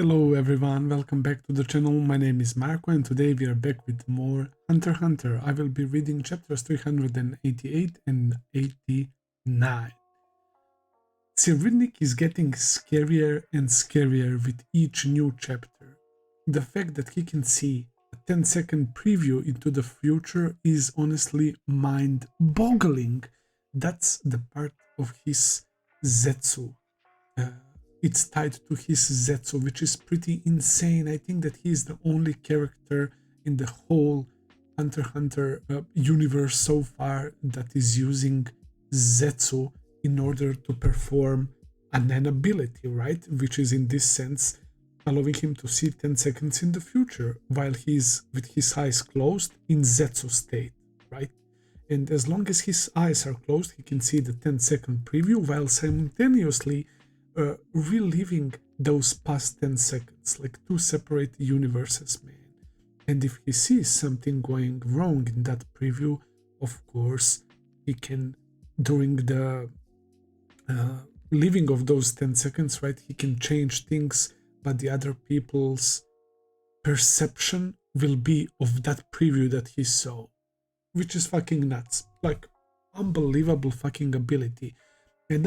Hello everyone, welcome back to the channel. My name is Marco and today we are back with more Hunter x Hunter. I will be reading chapters 388 and 89. Tserriednich is getting scarier and scarier with each new chapter. The fact that he can see a 10-second preview into the future is honestly mind-boggling. That's the part of his zetsu. It's tied to his zetsu, which is pretty insane. I think that he is the only character in the whole Hunter x Hunter universe so far that is using zetsu in order to perform an ability, right? Which is in this sense allowing him to see 10 seconds in the future while he's with his eyes closed in zetsu state, right? And as long as his eyes are closed, he can see the 10-second preview while simultaneously reliving those past 10 seconds, like two separate universes, man. And if he sees something going wrong in that preview, of course, he can, during the living of those 10 seconds, right, he can change things, but the other people's perception will be of that preview that he saw, which is fucking nuts. Like, unbelievable fucking ability. And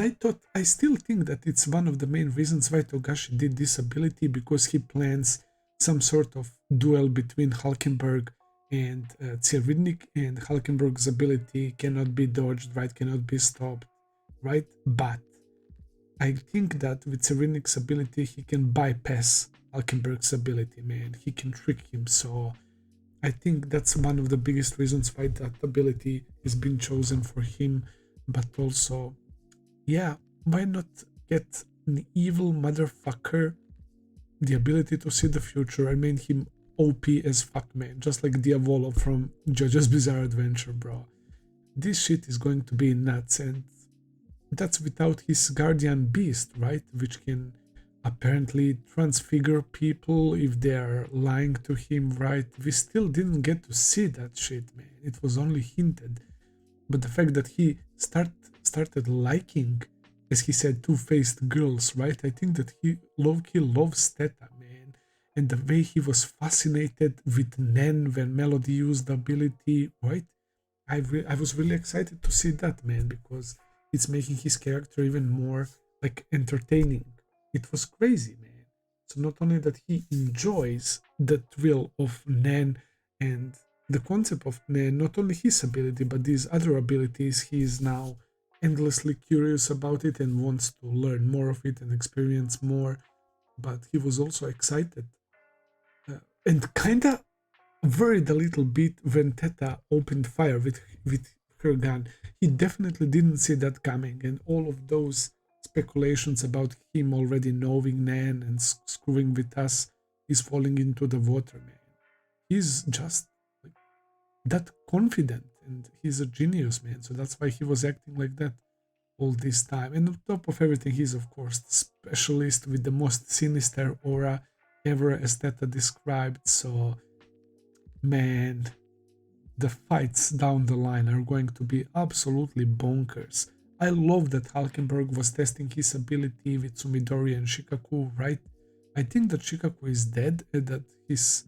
I still think that it's one of the main reasons why Togashi did this ability, because he plans some sort of duel between Halkenburg and Tserriednich, and Halkenburg's ability cannot be dodged, right, cannot be stopped, right? But I think that with Tserriednich's ability, he can bypass Halkenburg's ability, man. He can trick him, so I think that's one of the biggest reasons why that ability has been chosen for him, but also, yeah, why not get an evil motherfucker the ability to see the future? I mean, him OP as fuck, man, just like Diavolo from JJ's Bizarre Adventure, bro. This shit is going to be nuts, and that's without his guardian beast, right, which can apparently transfigure people if they are lying to him, right? We still didn't get to see that shit, man. It was only hinted. But the fact that he started liking, as he said, two-faced girls, right? I think that he loves Theta, man. And the way he was fascinated with Nen when Melody used the ability, right? I was really excited to see that, man, because it's making his character even more, like, entertaining. It was crazy, man. So not only that he enjoys the thrill of Nen and the concept of Nen, not only his ability, but these other abilities, he is now endlessly curious about it and wants to learn more of it and experience more. But he was also excited and kinda worried a little bit when Theta opened fire with her gun. He definitely didn't see that coming, and all of those speculations about him already knowing Nan and screwing with us is falling into the water, man. He's just like that confident, and he's a genius, man. So that's why he was acting like that all this time. And on top of everything, he's of course the specialist with the most sinister aura ever, as Theta described. So, man, the fights down the line are going to be absolutely bonkers. I love that Halkenburg was testing his ability with Sumidori and Shikaku, right? I think that Shikaku is dead and that his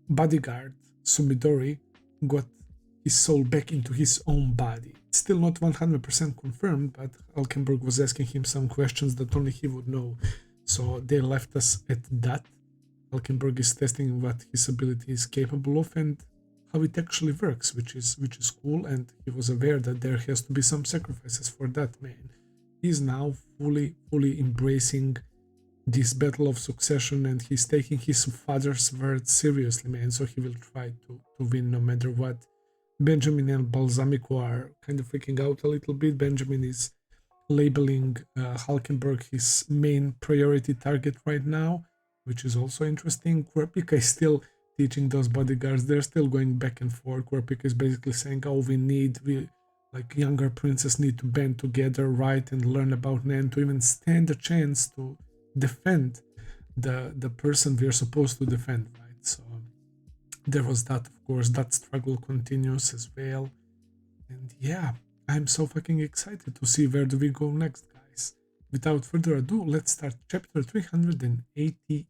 bodyguard, Sumidori, got his soul back into his own body. It's still not 100% confirmed, but Halkenburg was asking him some questions that only he would know. So they left us at that. Halkenburg is testing what his ability is capable of and how it actually works, which is cool, and he was aware that there has to be some sacrifices for that, man. He's now fully embracing this battle of succession, and he's taking his father's words seriously, man, so he will try to win no matter what. Benjamin and Balsamico are kind of freaking out a little bit. Benjamin is labeling Halkenburg his main priority target right now, which is also interesting. Kurapika is still teaching those bodyguards. They're still going back and forth. Kurapika is basically saying, oh, we like younger princes need to band together, right, and learn about Nan to even stand a chance to defend the person we are supposed to defend, right? So there was that, of course. That struggle continues as well. And yeah, I'm so fucking excited to see where do we go next, guys. without further ado, let's start chapter 388.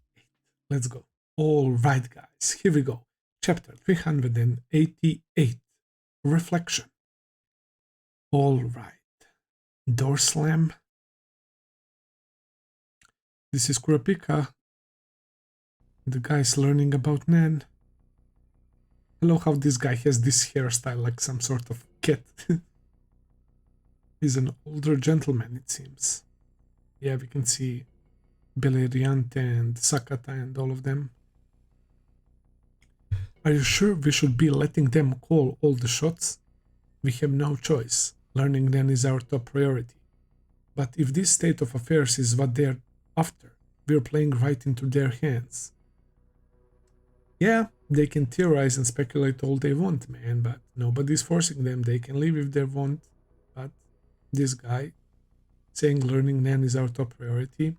Let's go. All right, guys, here we go. Chapter 388. Reflection. All right. Door slam. This is Kurapika. The guy's learning about Nan. Hello, how this guy has this hairstyle like some sort of cat. He's an older gentleman, it seems. Yeah, we can see Beleriante and Sakata and all of them. Are you sure we should be letting them call all the shots? We have no choice. Learning then is our top priority. But if this state of affairs is what they're after, we're playing right into their hands. Yeah, they can theorize and speculate all they want, man, but nobody's forcing them. They can leave if they want. But this guy saying learning Nan is our top priority.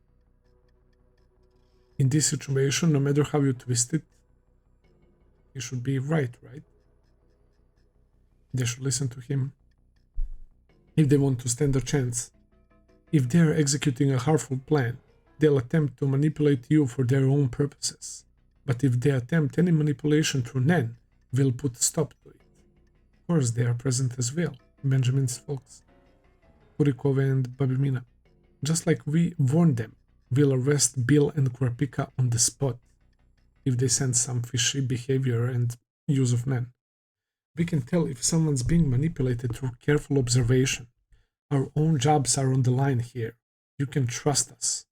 In this situation, no matter how you twist it, he should be right? They should listen to him if they want to stand a chance. If they're executing a harmful plan, they'll attempt to manipulate you for their own purposes. But if they attempt any manipulation through Nan, we'll put a stop to it. Of course, they are present as well. Benjamin's folks, Kurikova and Babimina. Just like we warned them, we'll arrest Bill and Kurapika on the spot if they sense some fishy behavior and use of Nan. We can tell if someone's being manipulated through careful observation. Our own jobs are on the line here. You can trust us.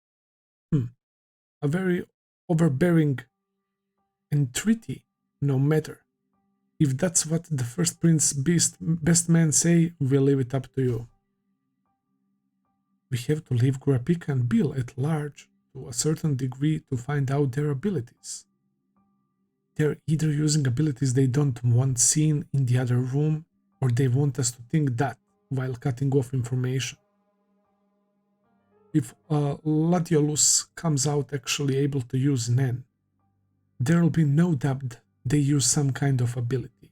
A very overbearing entreaty, no matter. If that's what the first Prince best man say, we'll leave it up to you. We have to leave Kurapika and Bill at large to a certain degree to find out their abilities. They're either using abilities they don't want seen in the other room, or they want us to think that while cutting off information. If Ladiolus comes out actually able to use Nan, there'll be no doubt they use some kind of ability.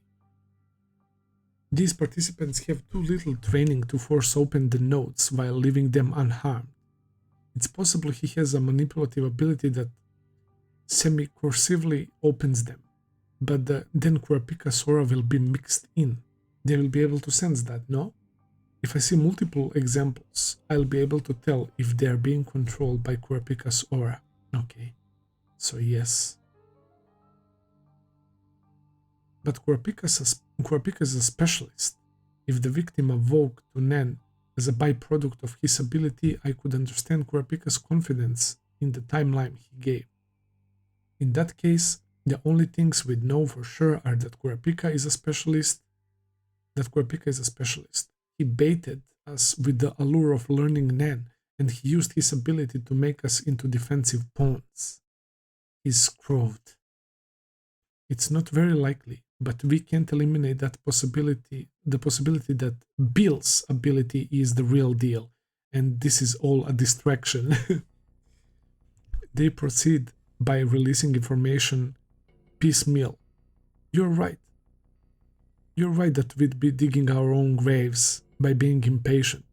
These participants have too little training to force open the notes while leaving them unharmed. It's possible he has a manipulative ability that semi-cursively opens them, but then Kurapika's aura will be mixed in. They will be able to sense that, no? If I see multiple examples, I'll be able to tell if they are being controlled by Kurapika's aura. Okay, so yes. But Kurapika is a specialist. If the victim awoke to Nan as a byproduct of his ability, I could understand Kurapika's confidence in the timeline he gave. In that case, the only things we'd know for sure are that Kurapika is a specialist. He baited us with the allure of learning Nan, and he used his ability to make us into defensive pawns. He's screwed. It's not very likely, but we can't eliminate that possibility, the possibility that Bill's ability is the real deal, and this is all a distraction. They proceed by releasing information piecemeal. You're right that we'd be digging our own graves by being impatient.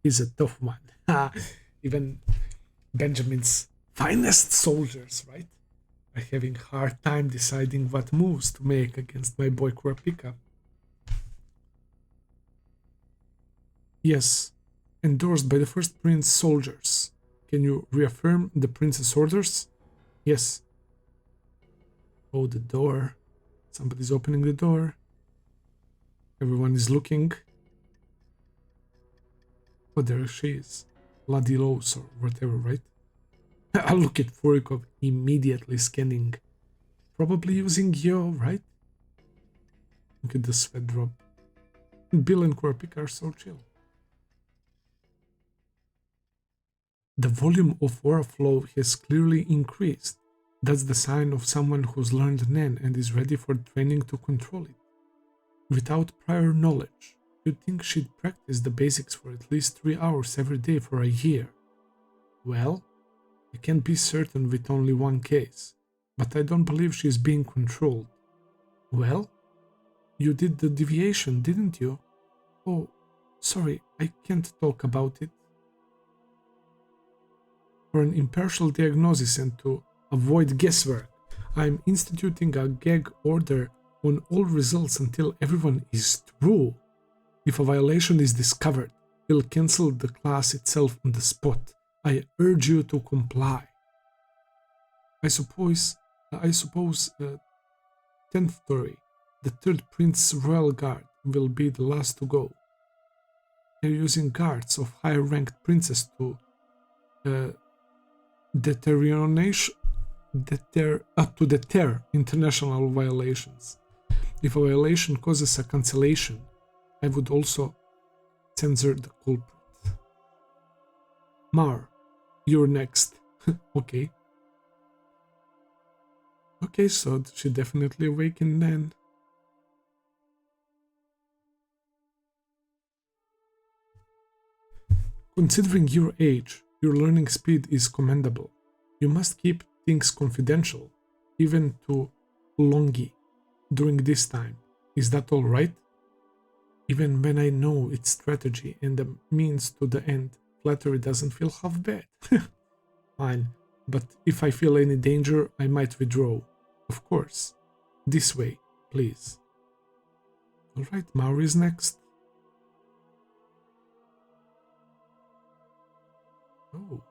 He's a tough one. Even Benjamin's finest soldiers, right, are having a hard time deciding what moves to make against my boy Kurapika. Yes, endorsed by the first Prince soldiers. Can you reaffirm the Prince's orders? Yes. Oh, the door. Somebody's opening the door. Everyone is looking. Oh, there she is. Ladilos or whatever, right? I'll look at Furikov immediately scanning. Probably using Yo, right? Look at the sweat drop. Bill and Kurapika are so chill. The volume of aura flow has clearly increased. That's the sign of someone who's learned Nan and is ready for training to control it. Without prior knowledge, you'd think she'd practice the basics for at least 3 hours every day for a year. Well, I can't be certain with only one case, but I don't believe she's being controlled. Well, you did the deviation, didn't you? Oh, sorry, I can't talk about it. For an impartial diagnosis and to avoid guesswork, I am instituting a gag order on all results until everyone is through. If a violation is discovered, we'll cancel the class itself on the spot. I urge you to comply. I suppose, 10th story, the 3rd Prince Royal Guard will be the last to go. They're using guards of higher ranked princes to deter international violations. If a violation causes a cancellation, I would also censor the culprit. Mar, you're next. Okay. Okay, so she definitely awakened then. Considering your age, your learning speed is commendable. You must keep things confidential, even to Longi, during this time. Is that all right? Even when I know its strategy and the means to the end, flattery doesn't feel half bad. Fine, but if I feel any danger, I might withdraw. Of course. This way, please. Alright, Maori is next. Oh.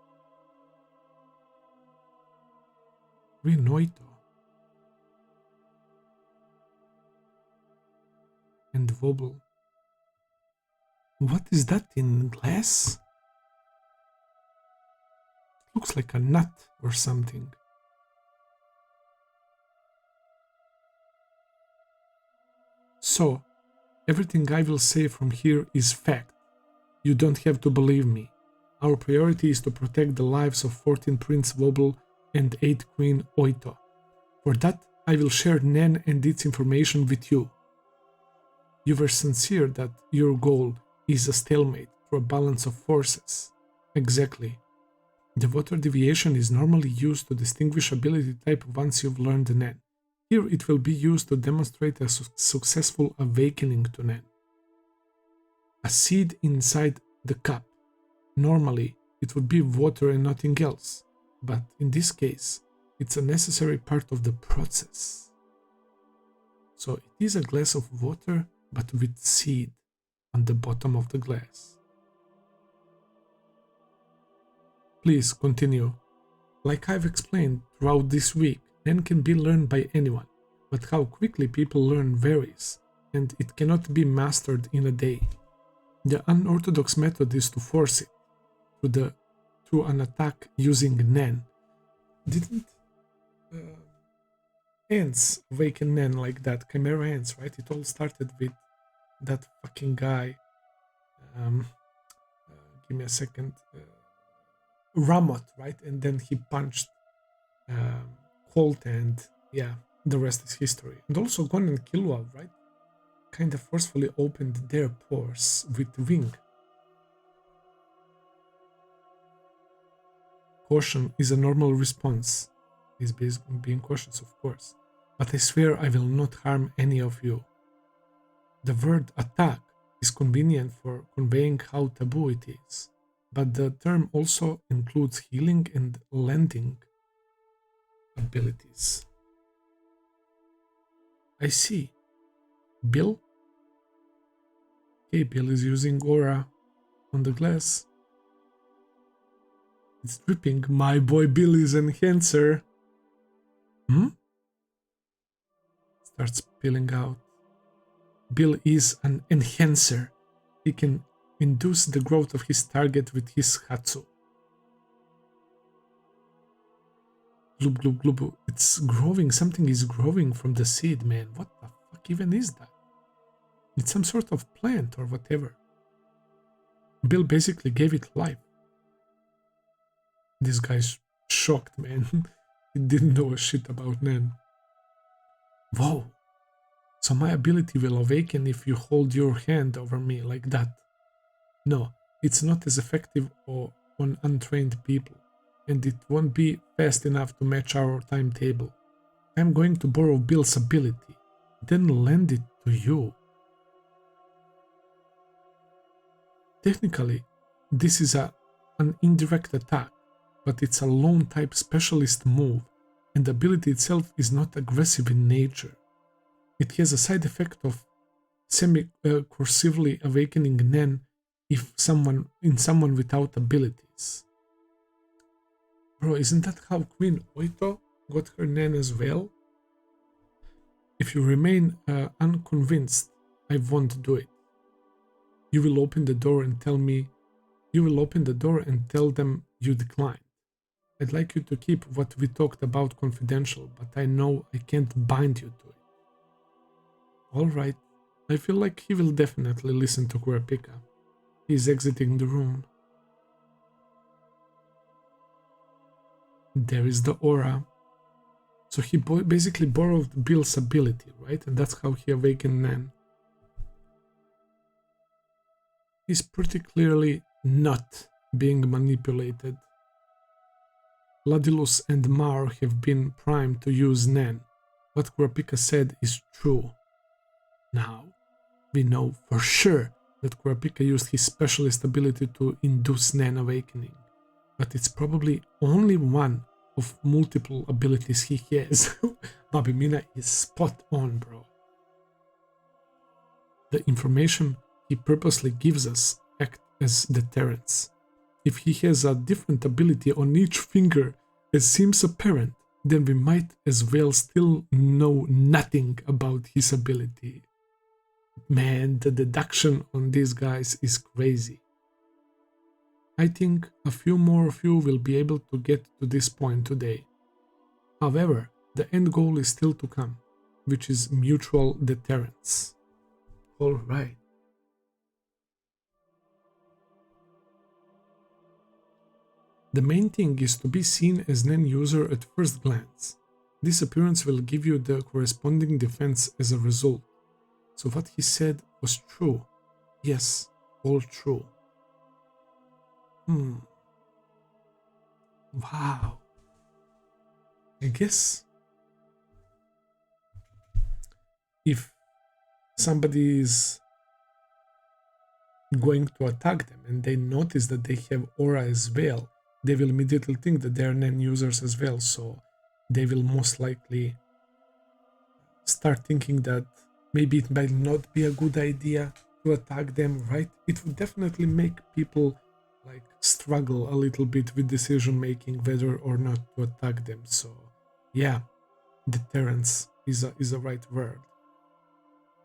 Rinoito. And wobble. What is that in glass? Looks like a nut or something. So, everything I will say from here is fact. You don't have to believe me. Our priority is to protect the lives of 14 Prince Wobble and 8 Queen Oito. For that, I will share Nen and its information with you. You were sincere that your goal is a stalemate through a balance of forces. Exactly. The water deviation is normally used to distinguish ability type once you've learned the Nen. Here it will be used to demonstrate a successful awakening to Nen. A seed inside the cup. Normally, it would be water and nothing else, but in this case, it's a necessary part of the process. So it is a glass of water, but with seed on the bottom of the glass. Please continue. Like I've explained throughout this week, Nen can be learned by anyone, but how quickly people learn varies, and it cannot be mastered in a day. The unorthodox method is to force it through an attack using Nen. Didn't ants awaken Nen like that? Chimera ants, right? It all started with that fucking guy. Give me a second. Ramot, right? And then he punched Colt, and yeah, the rest is history. And also Gon and Killua, right? Kind of forcefully opened their pores with wing. Caution is a normal response. He's being cautious, of course. But I swear I will not harm any of you. The word attack is convenient for conveying how taboo it is, but the term also includes healing and lending abilities. I see. Bill? Okay, Bill is using aura on the glass. It's dripping. My boy Bill is enhancer. Starts spilling out. Bill is an enhancer. He can induce the growth of his target with his Hatsu. Glub glub glub. It's growing. Something is growing from the seed, man. What the fuck even is that? It's some sort of plant or whatever. Bill basically gave it life. This guy's shocked, man. He didn't know a shit about Nen. Whoa. So my ability will awaken if you hold your hand over me like that. No, it's not as effective on untrained people, and it won't be fast enough to match our timetable. I'm going to borrow Bill's ability, then lend it to you. Technically, this is an indirect attack. but it's a lone type specialist move, and the ability itself is not aggressive in nature. It has a side effect of semi-cursively awakening Nen if someone without abilities. Bro, isn't that how Queen Oito got her Nen as well? If you remain unconvinced, I won't do it. You will open the door and tell them you declined. I'd like you to keep what we talked about confidential, but I know I can't bind you to it. Alright, I feel like he will definitely listen to Kurapika. He's exiting the room. There is the aura. So he basically borrowed Bill's ability, right? And that's how he awakened Nen. He's pretty clearly not being manipulated. Ladilus and Mar have been primed to use Nen. What Kurapika said is true. Now, we know for sure that Kurapika used his specialist ability to induce Nen awakening. But it's probably only one of multiple abilities he has. Babi Mina is spot on, bro. The information he purposely gives us act as deterrents. If he has a different ability on each finger as seems apparent, then we might as well still know nothing about his ability. Man, the deduction on these guys is crazy. I think a few more of you will be able to get to this point today. However, the end goal is still to come, which is mutual deterrence. Alright. The main thing is to be seen as Nen user at first glance. This appearance will give you the corresponding defense as a result. So what he said was true. Yes, all true. Wow. I guess if somebody is going to attack them and they notice that they have aura as well, they will immediately think that they are Nen users as well, so they will most likely start thinking that maybe it might not be a good idea to attack them, right? It would definitely make people like struggle a little bit with decision making whether or not to attack them. So yeah, deterrence is a right word.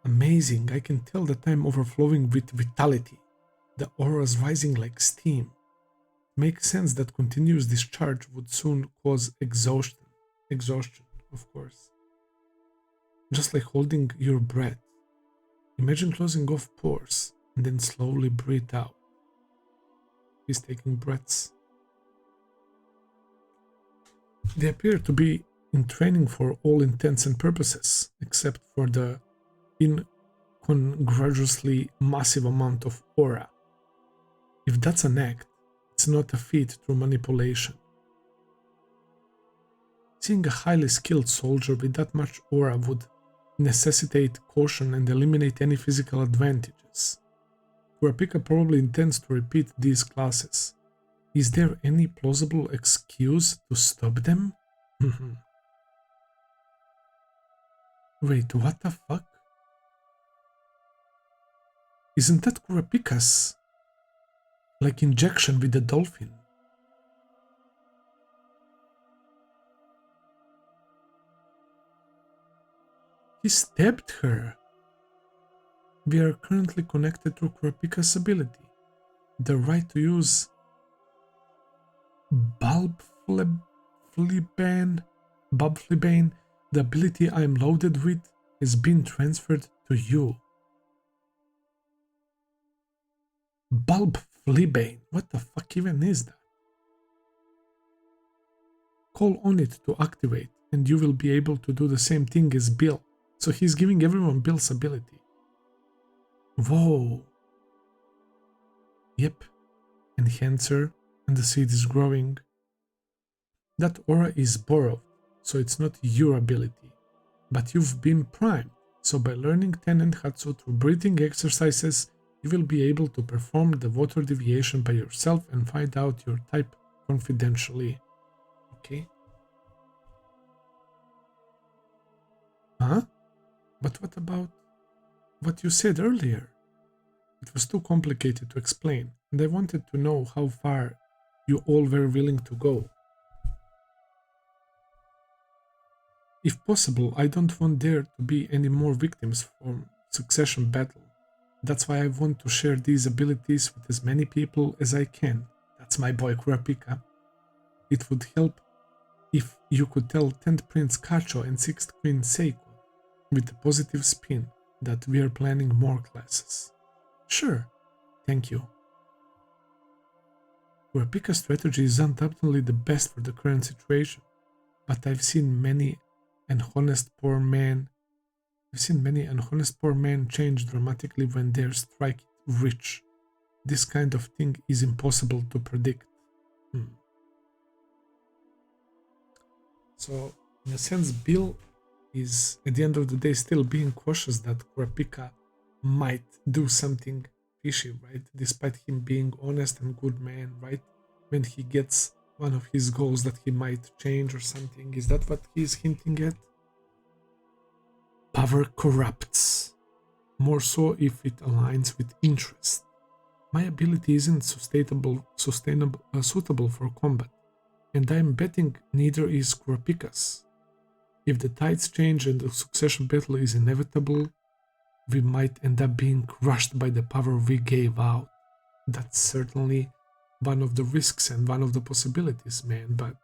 Amazing, I can tell that I'm overflowing with vitality. The aura's rising like steam. Makes sense that continuous discharge would soon cause exhaustion, of course. Just like holding your breath. Imagine closing off pores and then slowly breathe out. He's taking breaths. They appear to be in training for all intents and purposes, except for the incongruously massive amount of aura. If that's an act, it's not a feat through manipulation. Seeing a highly skilled soldier with that much aura would necessitate caution and eliminate any physical advantages. Kurapika probably intends to repeat these classes. Is there any plausible excuse to stop them? Wait, what the fuck? Isn't that Kurapika's like injection with the dolphin? He stabbed her. We are currently connected to Kurapika's ability. The right to use Bulbflibane, the ability I am loaded with, has been transferred to you. Bulbflibane, what the fuck even is that? Call on it to activate and you will be able to do the same thing as Bill. So he's giving everyone Bill's ability. Whoa. Yep. Enhancer, and the seed is growing. That aura is borrowed, so it's not your ability. But you've been primed, so by learning Ten Hatsu through breathing exercises, you will be able to perform the water deviation by yourself and find out your type confidentially. Okay? Huh? But what about what you said earlier? It was too complicated to explain, and I wanted to know how far you all were willing to go. If possible, I don't want there to be any more victims from succession battle. That's why I want to share these abilities with as many people as I can. That's my boy Kurapika. It would help if you could tell 10th Prince Kacho and 6th Queen Seiko with a positive spin that we are planning more classes. Sure, thank you. Kurapika's strategy is undoubtedly the best for the current situation, but I've seen many an honest poor man change dramatically when they're strike rich. This kind of thing is impossible to predict. So, in a sense, Bill is, at the end of the day, still being cautious that Kurapika might do something fishy, right? Despite him being honest and good man, right? When he gets one of his goals that he might change or something. Is that what he's hinting at? Power corrupts, more so if it aligns with interest. My ability isn't suitable for combat, and I'm betting neither is Kurapika's. If the tides change and the succession battle is inevitable, we might end up being crushed by the power we gave out. That's certainly one of the risks and one of the possibilities, man, but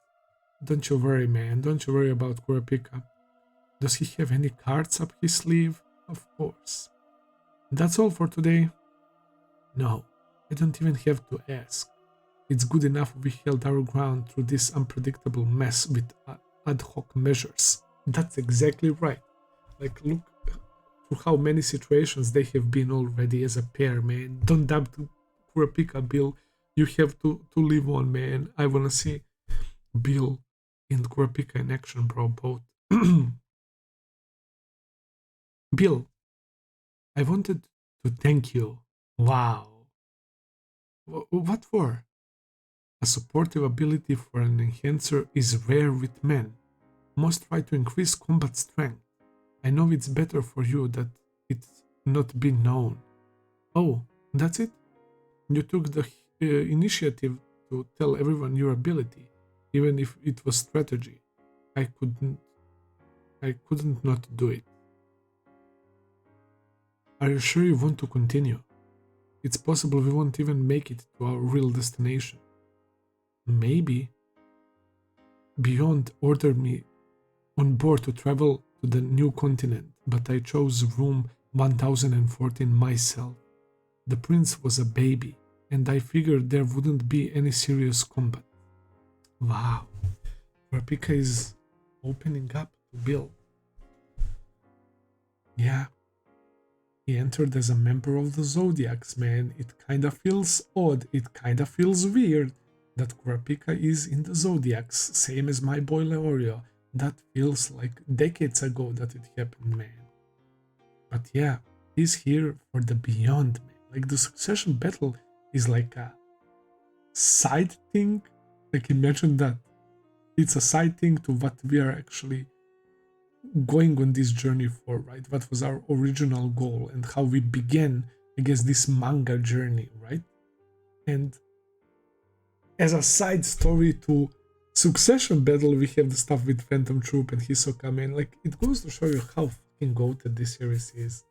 don't you worry, man, don't you worry about Kurapika. Does he have any cards up his sleeve? Of course. That's all for today? No, I don't even have to ask. It's good enough we held our ground through this unpredictable mess with ad hoc measures. That's exactly right. Like, look through how many situations they have been already as a pair, man. Don't doubt Kurapika, Bill. You have to live on, man. I wanna see Bill and Kurapika in action, bro, both. Bill, I wanted to thank you. Wow. What for? A supportive ability for an enhancer is rare with men. Most try to increase combat strength. I know it's better for you that it's not been known. Oh, that's it? You took the initiative to tell everyone your ability, even if it was strategy. I couldn't not do it. Are you sure you want to continue? It's possible we won't even make it to our real destination. Maybe. Beyond ordered me on board to travel to the new continent, but I chose room 1014 myself. The prince was a baby, and I figured there wouldn't be any serious combat. Wow. Kurapika is opening up to Bill. Yeah. He entered as a member of the Zodiacs, man. It kinda feels odd, it kinda feels weird that Kurapika is in the Zodiacs, same as my boy Leorio. That feels like decades ago that it happened, man. But yeah, he's here for the beyond, man. Like, the succession battle is like a side thing. Like, imagine that. It's a side thing to what we are actually going on this journey for, right? What was our original goal and how we began, I guess, this manga journey, right? And as a side story to Succession Battle, we have the stuff with Phantom Troop and Hisoka, man. Like, it goes to show you how fucking goated this series is.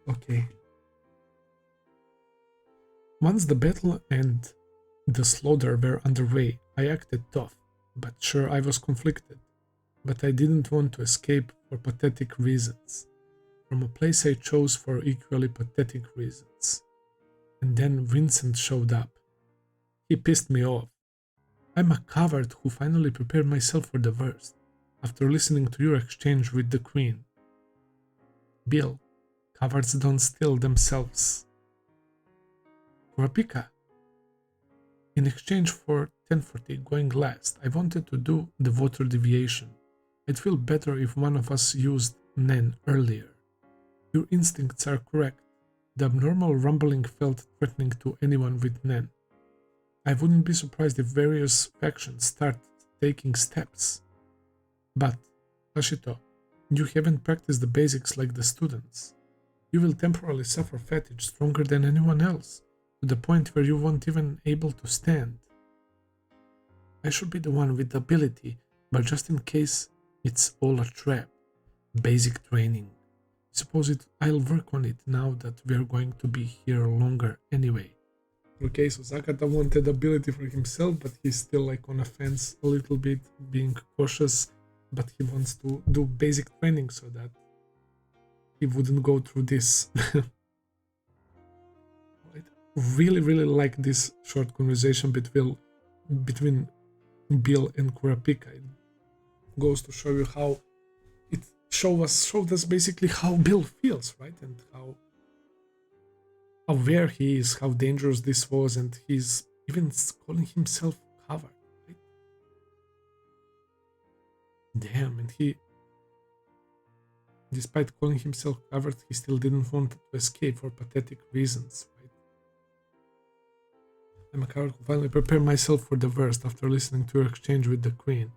Okay. Once the battle and the slaughter were underway, I acted tough, but sure, I was conflicted. But I didn't want to escape for pathetic reasons. From a place I chose for equally pathetic reasons. And then Vincent showed up. He pissed me off. I'm a coward who finally prepared myself for the worst, after listening to your exchange with the Queen. Bill, cowards don't steal themselves. Kurapika. In exchange for 1040 going last, I wanted to do the water deviation. I'd feel better if one of us used Nen earlier. Your instincts are correct. The abnormal rumbling felt threatening to anyone with Nen. I wouldn't be surprised if various factions start taking steps. But, Hashito, you haven't practiced the basics like the students. You will temporarily suffer fatigue stronger than anyone else, to the point where you won't even able to stand. I should be the one with the ability, but just in case it's all a trap. Basic training. I'll work on it now that we're going to be here longer anyway. Okay, so Sakata wanted ability for himself, but he's still like on a fence a little bit, being cautious, but he wants to do basic training so that he wouldn't go through this. I really like this short conversation between Bill and Kurapika. It goes to show you how it showed us basically how Bill feels, right? And how aware he is, how dangerous this was, and he's even calling himself coward, right? Damn, and he, despite calling himself coward, he still didn't want to escape for pathetic reasons, right? I'm a coward who finally prepared myself for the worst after listening to your exchange with the queen.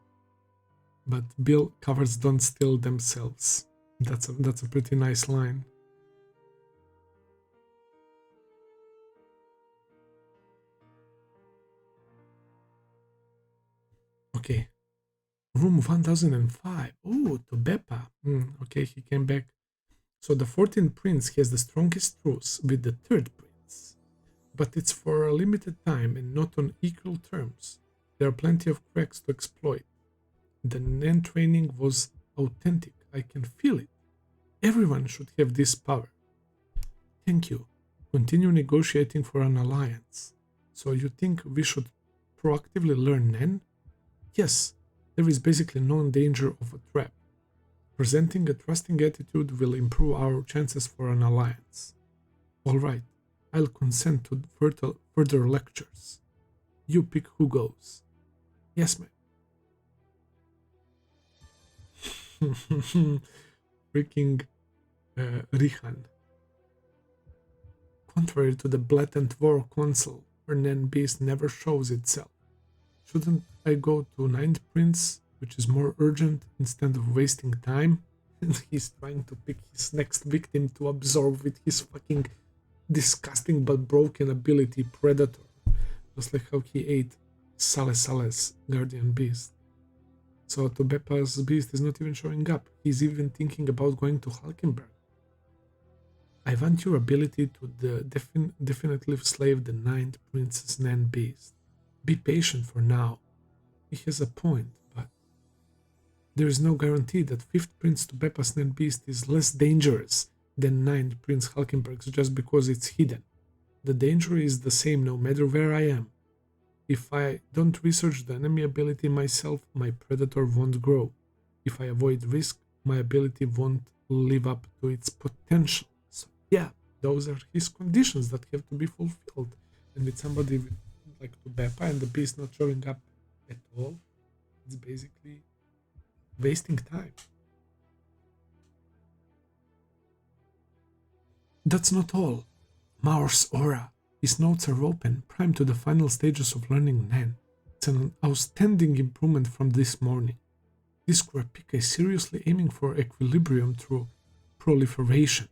But Bill, cowards don't steal themselves. That's a pretty nice line. Okay. Room 1005. Oh, to Beppa. Okay, he came back. So the 14th prince has the strongest truce with the 3rd prince. But it's for a limited time and not on equal terms. There are plenty of cracks to exploit. The Nen training was authentic. I can feel it. Everyone should have this power. Thank you. Continue negotiating for an alliance. So you think we should proactively learn Nen? Yes, there is basically no danger of a trap. Presenting a trusting attitude will improve our chances for an alliance. Alright, I'll consent to further lectures. You pick who goes. Yes, ma'am. Freaking Rihan. Contrary to the blatant war council, where Nen Beast never shows itself, shouldn't I go to 9th Prince, which is more urgent, instead of wasting time? And he's trying to pick his next victim to absorb with his fucking disgusting but broken ability, Predator. Just like how he ate Sale's guardian beast. So to Beppa's beast is not even showing up. He's even thinking about going to Halkenburg. I want your ability to definitely slave the 9th Prince's Nen beast. Be patient for now. He has a point, but there is no guarantee that 5th Prince to Beppa's Nen beast is less dangerous than 9th Prince Halkenburg's just because it's hidden. The danger is the same no matter where I am. If I don't research the enemy ability myself, my Predator won't grow. If I avoid risk, my ability won't live up to its potential. So yeah, those are his conditions that have to be fulfilled. And with somebody like to Beppa and the beast not showing up at all, it's basically wasting time. That's not all. Maor's aura. His notes are open, primed to the final stages of learning Nen. It's an outstanding improvement from this morning. This Kurapika is seriously aiming for equilibrium through proliferation.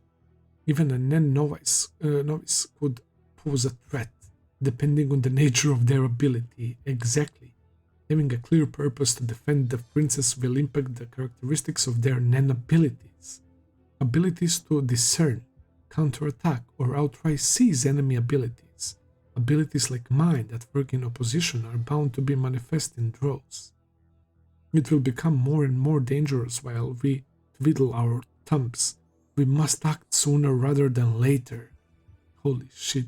Even a Nen novice could pose a threat, depending on the nature of their ability. Exactly. Having a clear purpose to defend the princess will impact the characteristics of their Nen abilities. Abilities to discern, counterattack, or outright seize enemy abilities. Abilities like mine that work in opposition are bound to be manifest in droves. It will become more and more dangerous while we twiddle our thumbs. We must act sooner rather than later. Holy shit.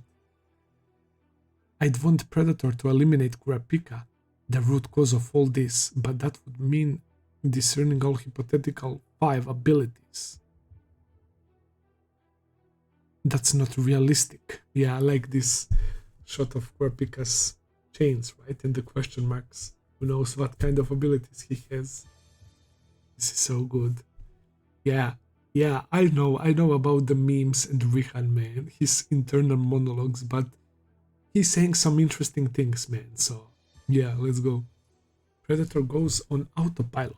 I'd want Predator to eliminate Kurapika, the root cause of all this, but that would mean discerning all hypothetical 5 abilities. That's not realistic. Yeah, I like this shot of Kurapika's chains, right? And the question marks. Who knows what kind of abilities he has. This is so good. Yeah, I know about the memes and Rihan, man, his internal monologues, but He's saying some interesting things, man. So, yeah, let's go. Predator goes on autopilot,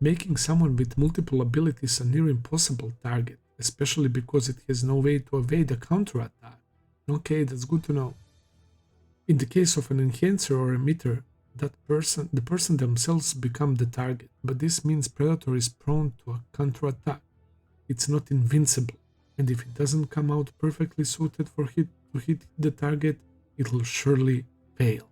making someone with multiple abilities a near impossible target, especially because it has no way to evade a counterattack. Okay, that's good to know. In the case of an enhancer or emitter, the person themselves become the target, but this means Predator is prone to a counterattack. It's not invincible, and if it doesn't come out perfectly suited to hit the target, it'll surely fail.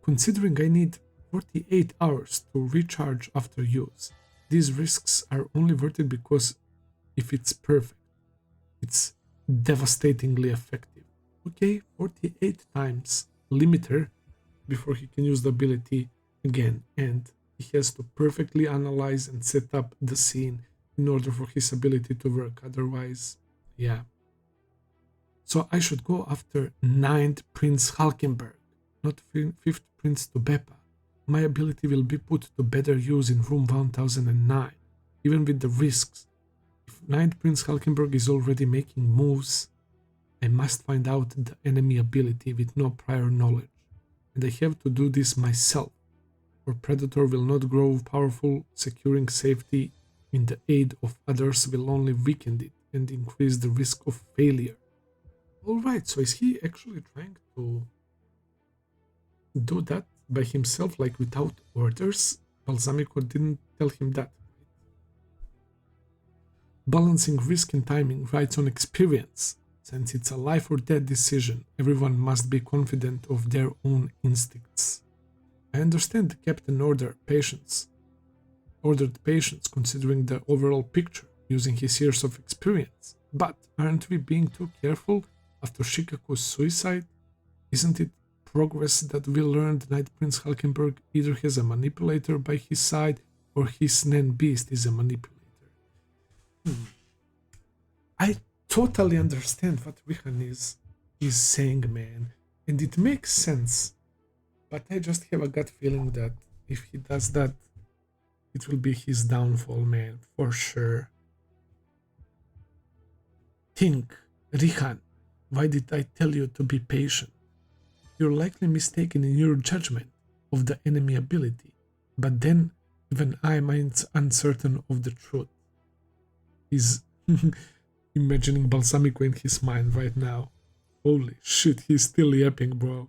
Considering I need 48 hours to recharge after use, these risks are only worth it because if it's perfect, it's devastatingly effective. Okay, 48 times limiter before he can use the ability again, and he has to perfectly analyze and set up the scene in order for his ability to work. Otherwise, yeah. So I should go after 9th Prince Halkenburg, not 5th Prince Tubepa. My ability will be put to better use in room 1009, even with the risks. If 9th Prince Halkenburg is already making moves, I must find out the enemy ability with no prior knowledge, and I have to do this myself, or Predator will not grow powerful. Securing safety in the aid of others will only weaken it and increase the risk of failure. Alright, so is he actually trying to do that by himself, like without orders? Balsamico didn't tell him that. Balancing risk and timing rides on experience. Since it's a life or death decision, everyone must be confident of their own instincts. I understand the captain ordered patience considering the overall picture, using his years of experience. But aren't we being too careful after Shikaku's suicide? Isn't it progress that we learned Night Prince Halkenburg either has a manipulator by his side or his Nen Beast is a manipulator? I totally understand what Rihan is saying, man, and it makes sense. But I just have a gut feeling that if he does that, it will be his downfall, man, for sure. Think, Rihan, why did I tell you to be patient? You're likely mistaken in your judgment of the enemy ability, but then even I am uncertain of the truth. He's imagining Balsamico in his mind right now. Holy shit, he's still yapping, bro.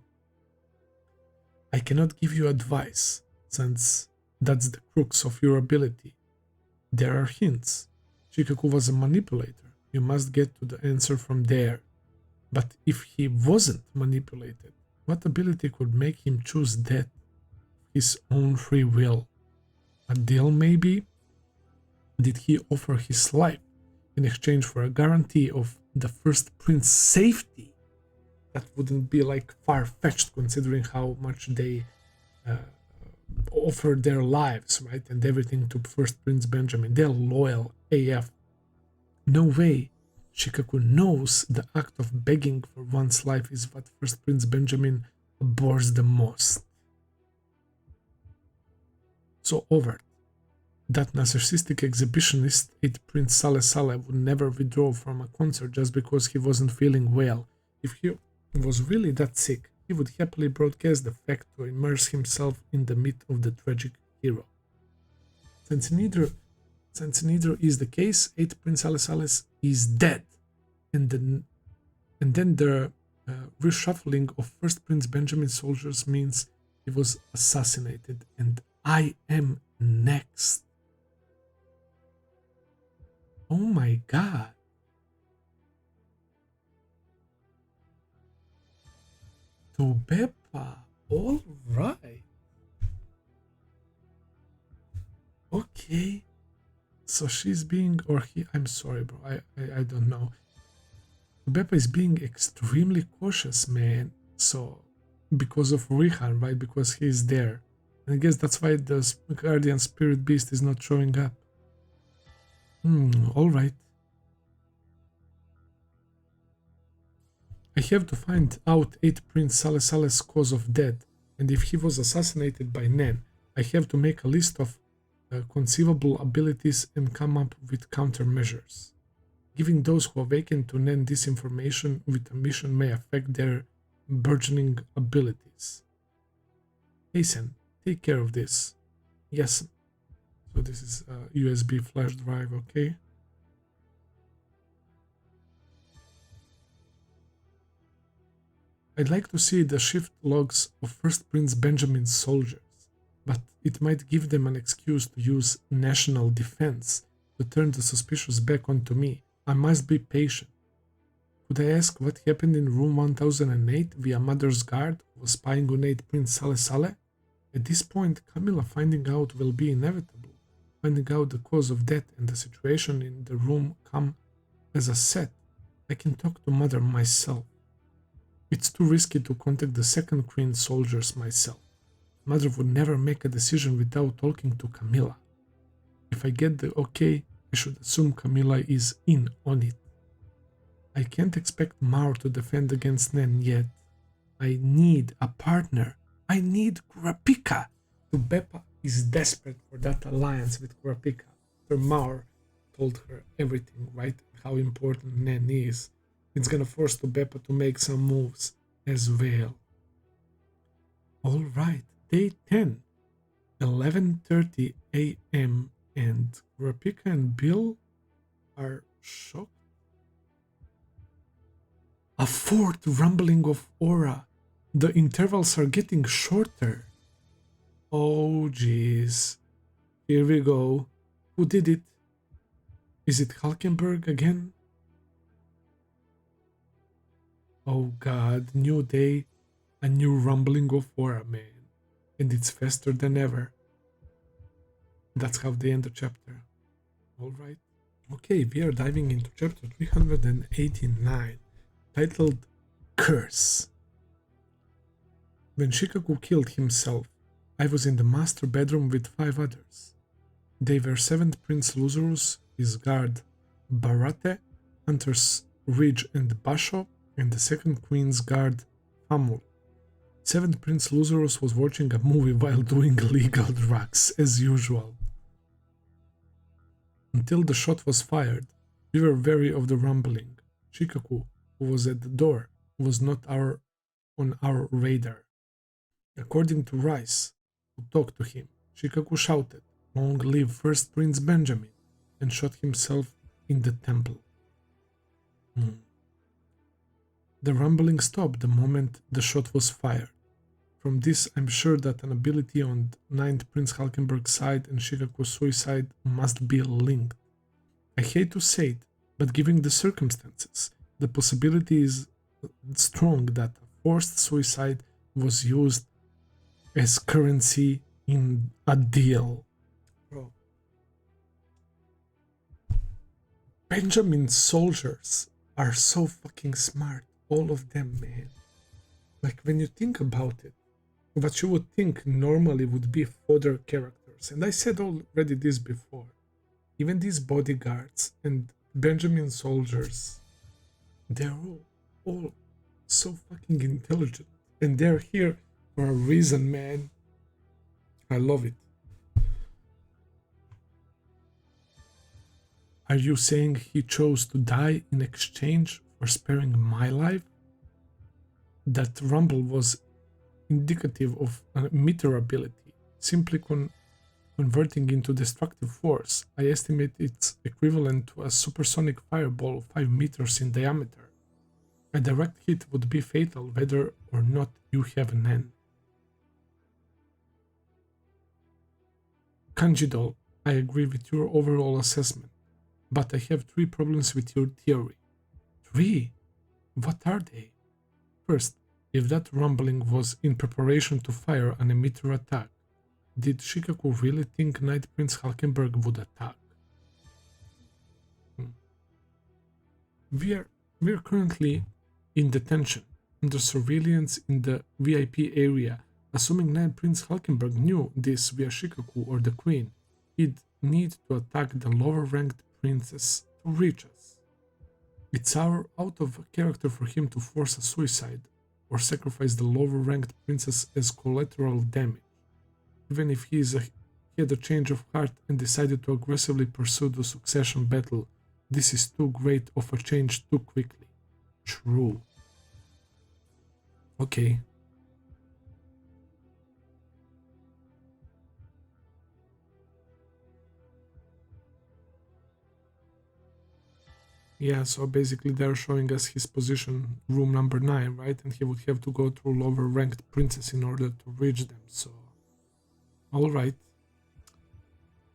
I cannot give you advice, since that's the crux of your ability. There are hints. Shikaku was a manipulator. You must get to the answer from there. But if he wasn't manipulated, what ability could make him choose death of his own free will? A deal, maybe? Did he offer his life in exchange for a guarantee of the first prince's safety? That wouldn't be like far-fetched considering how much they offered their lives, right? And everything to first Prince Benjamin. They're loyal AF. No way Shikaku knows the act of begging for one's life is what first Prince Benjamin abhors the most. So overt. That narcissistic exhibitionist, 8th Prince Saleh Saleh, would never withdraw from a concert just because he wasn't feeling well. If he was really that sick, he would happily broadcast the fact to immerse himself in the myth of the tragic hero. Since neither is the case, 8th Prince Saleh Saleh is dead, and then the reshuffling of 1st Prince Benjamin's soldiers means he was assassinated, and I am next. Oh my god. Tubepa, alright. Okay. So she's being, or he, I'm sorry bro, I don't know. Tubepa is being extremely cautious, man. So, because of Rihan, right? Because he's there. And I guess that's why the Guardian Spirit Beast is not showing up. Alright. I have to find out 8th Prince Saleh Saleh's cause of death, and if he was assassinated by Nen, I have to make a list of conceivable abilities and come up with countermeasures. Giving those who awaken to Nen this information with a mission may affect their burgeoning abilities. Hasten, take care of this. Yes. So this is a USB flash drive, okay? I'd like to see the shift logs of First Prince Benjamin's soldiers, but it might give them an excuse to use national defense to turn the suspicious back onto me. I must be patient. Could I ask what happened in room 1008 via Mother's Guard who was spying on 8 Prince Saleh Saleh? At this point, Camilla finding out will be inevitable. Finding out the cause of death and the situation in the room come as a set. I can talk to Mother myself. It's too risky to contact the second Queen soldiers myself. Mother would never make a decision without talking to Camilla. If I get the okay, I should assume Camilla is in on it. I can't expect Maur to defend against Nen yet. I need a partner. I need Kurapika. Beppa is desperate for that alliance with Kurapika. After Maur told her everything, right? How important Nen is. It's gonna force Beppa to make some moves as well. Alright, day 10. 11:30 a.m. and Kurapika and Bill are shocked. A fourth rumbling of aura. The intervals are getting shorter. Oh jeez. Here we go. Who did it? Is it Halkenburg again? Oh god, new day, a new rumbling of aura, man. And it's faster than ever. That's how they end the chapter. Alright. Okay, we are diving into chapter 389, titled Curse. When Shikaku killed himself, I was in the master bedroom with 5 others. They were 7th Prince Luzurus, his guard Barate, Hunters Ridge and Basho, and the 2nd Queen's guard Famul. 7th Prince Luzurus was watching a movie while doing illegal drugs, as usual. Until the shot was fired, we were wary of the rumbling. Shikaku, who was at the door, was not on our radar. According to Rice, who talked to him, Shikaku shouted, "Long live First Prince Benjamin," and shot himself in the temple. The rumbling stopped the moment the shot was fired. From this, I'm sure that an ability on 9th Prince Halkenburg's side and Shikaku's suicide must be linked. I hate to say it, but given the circumstances, the possibility is strong that a forced suicide was used as currency in a deal. Bro. Benjamin's soldiers are so fucking smart. All of them, man. Like, when you think about it, what you would think normally would be fodder characters, and I said already this before, even these bodyguards and Benjamin soldiers, they're all so fucking intelligent, and they're here for a reason, man. I love it. Are you saying he chose to die in exchange for sparing my life? That rumble was indicative of a meter ability, simply converting into destructive force. I estimate it's equivalent to a supersonic fireball 5 meters in diameter. A direct hit would be fatal whether or not you have an N. Kanjidol, I agree with your overall assessment, but I have 3 problems with your theory. 3? What are they? First, if that rumbling was in preparation to fire an emitter attack, did Shikaku really think Knight Prince Halkenburg would attack? We're currently in detention, under surveillance in the VIP area. Assuming Knight Prince Halkenburg knew this via Shikaku or the Queen, he'd need to attack the lower-ranked princess to reach us. It's out of character for him to force a suicide or sacrifice the lower-ranked princess as collateral damage. Even if he had a change of heart and decided to aggressively pursue the succession battle, This is too great of a change too quickly. True. Okay. Yeah, so basically they're showing us his position, room number 9, right? And he would have to go through lower ranked princes in order to reach them, so... Alright.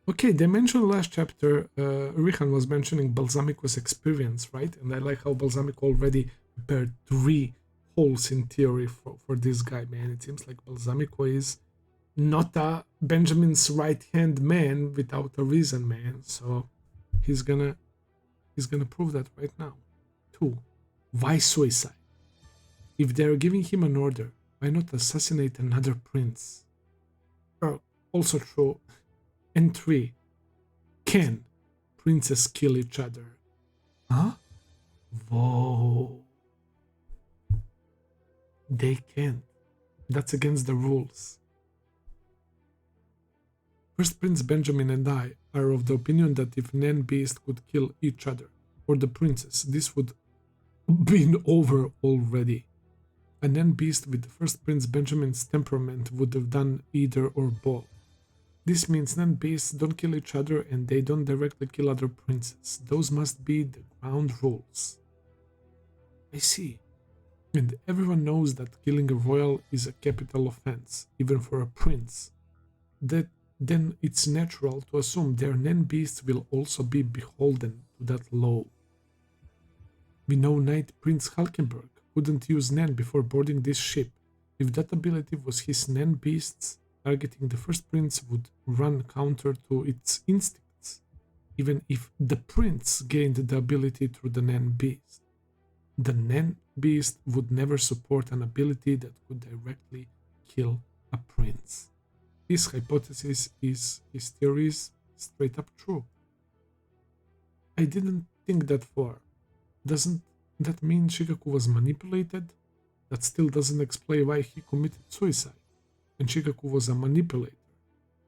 Okay, they mentioned last chapter, Rihan was mentioning Balsamico's experience, right? And I like how Balsamico already prepared 3 holes in theory for this guy, man. It seems like Balsamico is not a Benjamin's right-hand man without a reason, man. So he's gonna prove that right now. 2. Why suicide? If they're giving him an order, why not assassinate another prince? Also true. And 3. Can princes kill each other? Huh? Whoa. They can't. That's against the rules. First Prince Benjamin and I are of the opinion that if Nan Beast could kill each other, or the princess, this would been over already. A Nan Beast with First Prince Benjamin's temperament would have done either or both. This means Nan Beasts don't kill each other and they don't directly kill other princes. Those must be the ground rules. I see. And everyone knows that killing a royal is a capital offense, even for a prince. Then it's natural to assume their Nan Beasts will also be beholden to that law. We know Knight Prince Halkenburg couldn't use Nan before boarding this ship. If that ability was his Nan Beasts, targeting the first prince would run counter to its instincts, even if the prince gained the ability through the Nan Beast. The Nan Beast would never support an ability that could directly kill a prince. This hypothesis is his theories straight up true. I didn't think that far. Doesn't that mean Shikaku was manipulated? That still doesn't explain why he committed suicide. And Shikaku was a manipulator.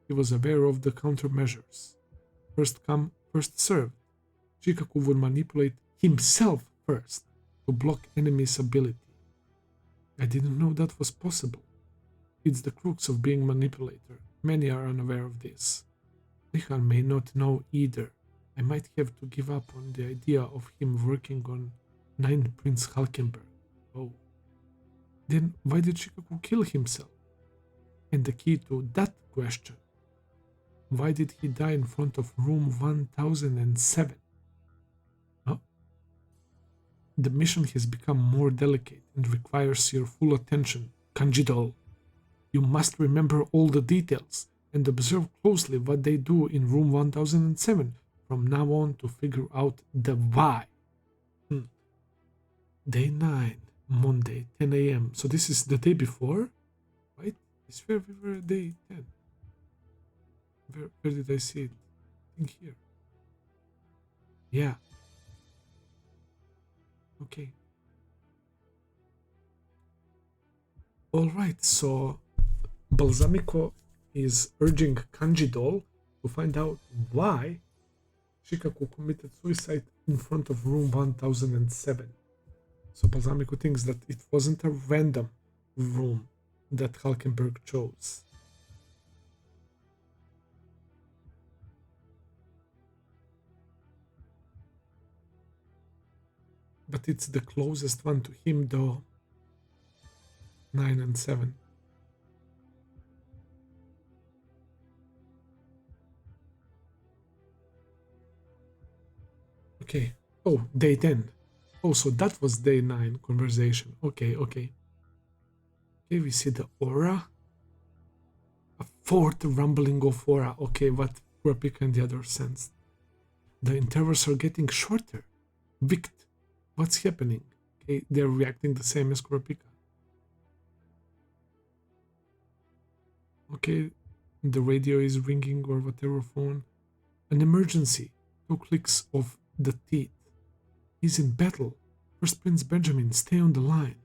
He was aware of the countermeasures. First come, first served. Shikaku would manipulate himself first to block enemy's ability. I didn't know that was possible. It's the crux of being manipulator. Many are unaware of this. Richard may not know either. I might have to give up on the idea of him working on 9 Prince Halkenburg. Oh. Then why did Shikaku kill himself? And the key to that question, why did he die in front of room 1007? Huh? The mission has become more delicate and requires your full attention, Kanji-doll. You must remember all the details and observe closely what they do in room 1007 from now on to figure out the why. Day 9, Monday, 10 a.m. So this is the day before, right? It's where we were day 10. Where did I see it? I think here. Yeah. Okay. Alright, so Balsamico is urging Kanji-doll to find out why Shikaku committed suicide in front of room 1007. So Balsamico thinks that it wasn't a random room that Halkenburg chose. But it's the closest one to him though. 9 and 7. Okay. Oh, day 10. Oh, so that was day 9 conversation. Okay. Okay, we see the aura. A 4th rumbling of aura. Okay, what Kurapika and the others sensed. The intervals are getting shorter. Vict, what's happening? Okay, they're reacting the same as Kurapika. Okay, the radio is ringing or whatever phone. An emergency. 2 clicks of the teeth. He's in battle. First Prince Benjamin, stay on the line.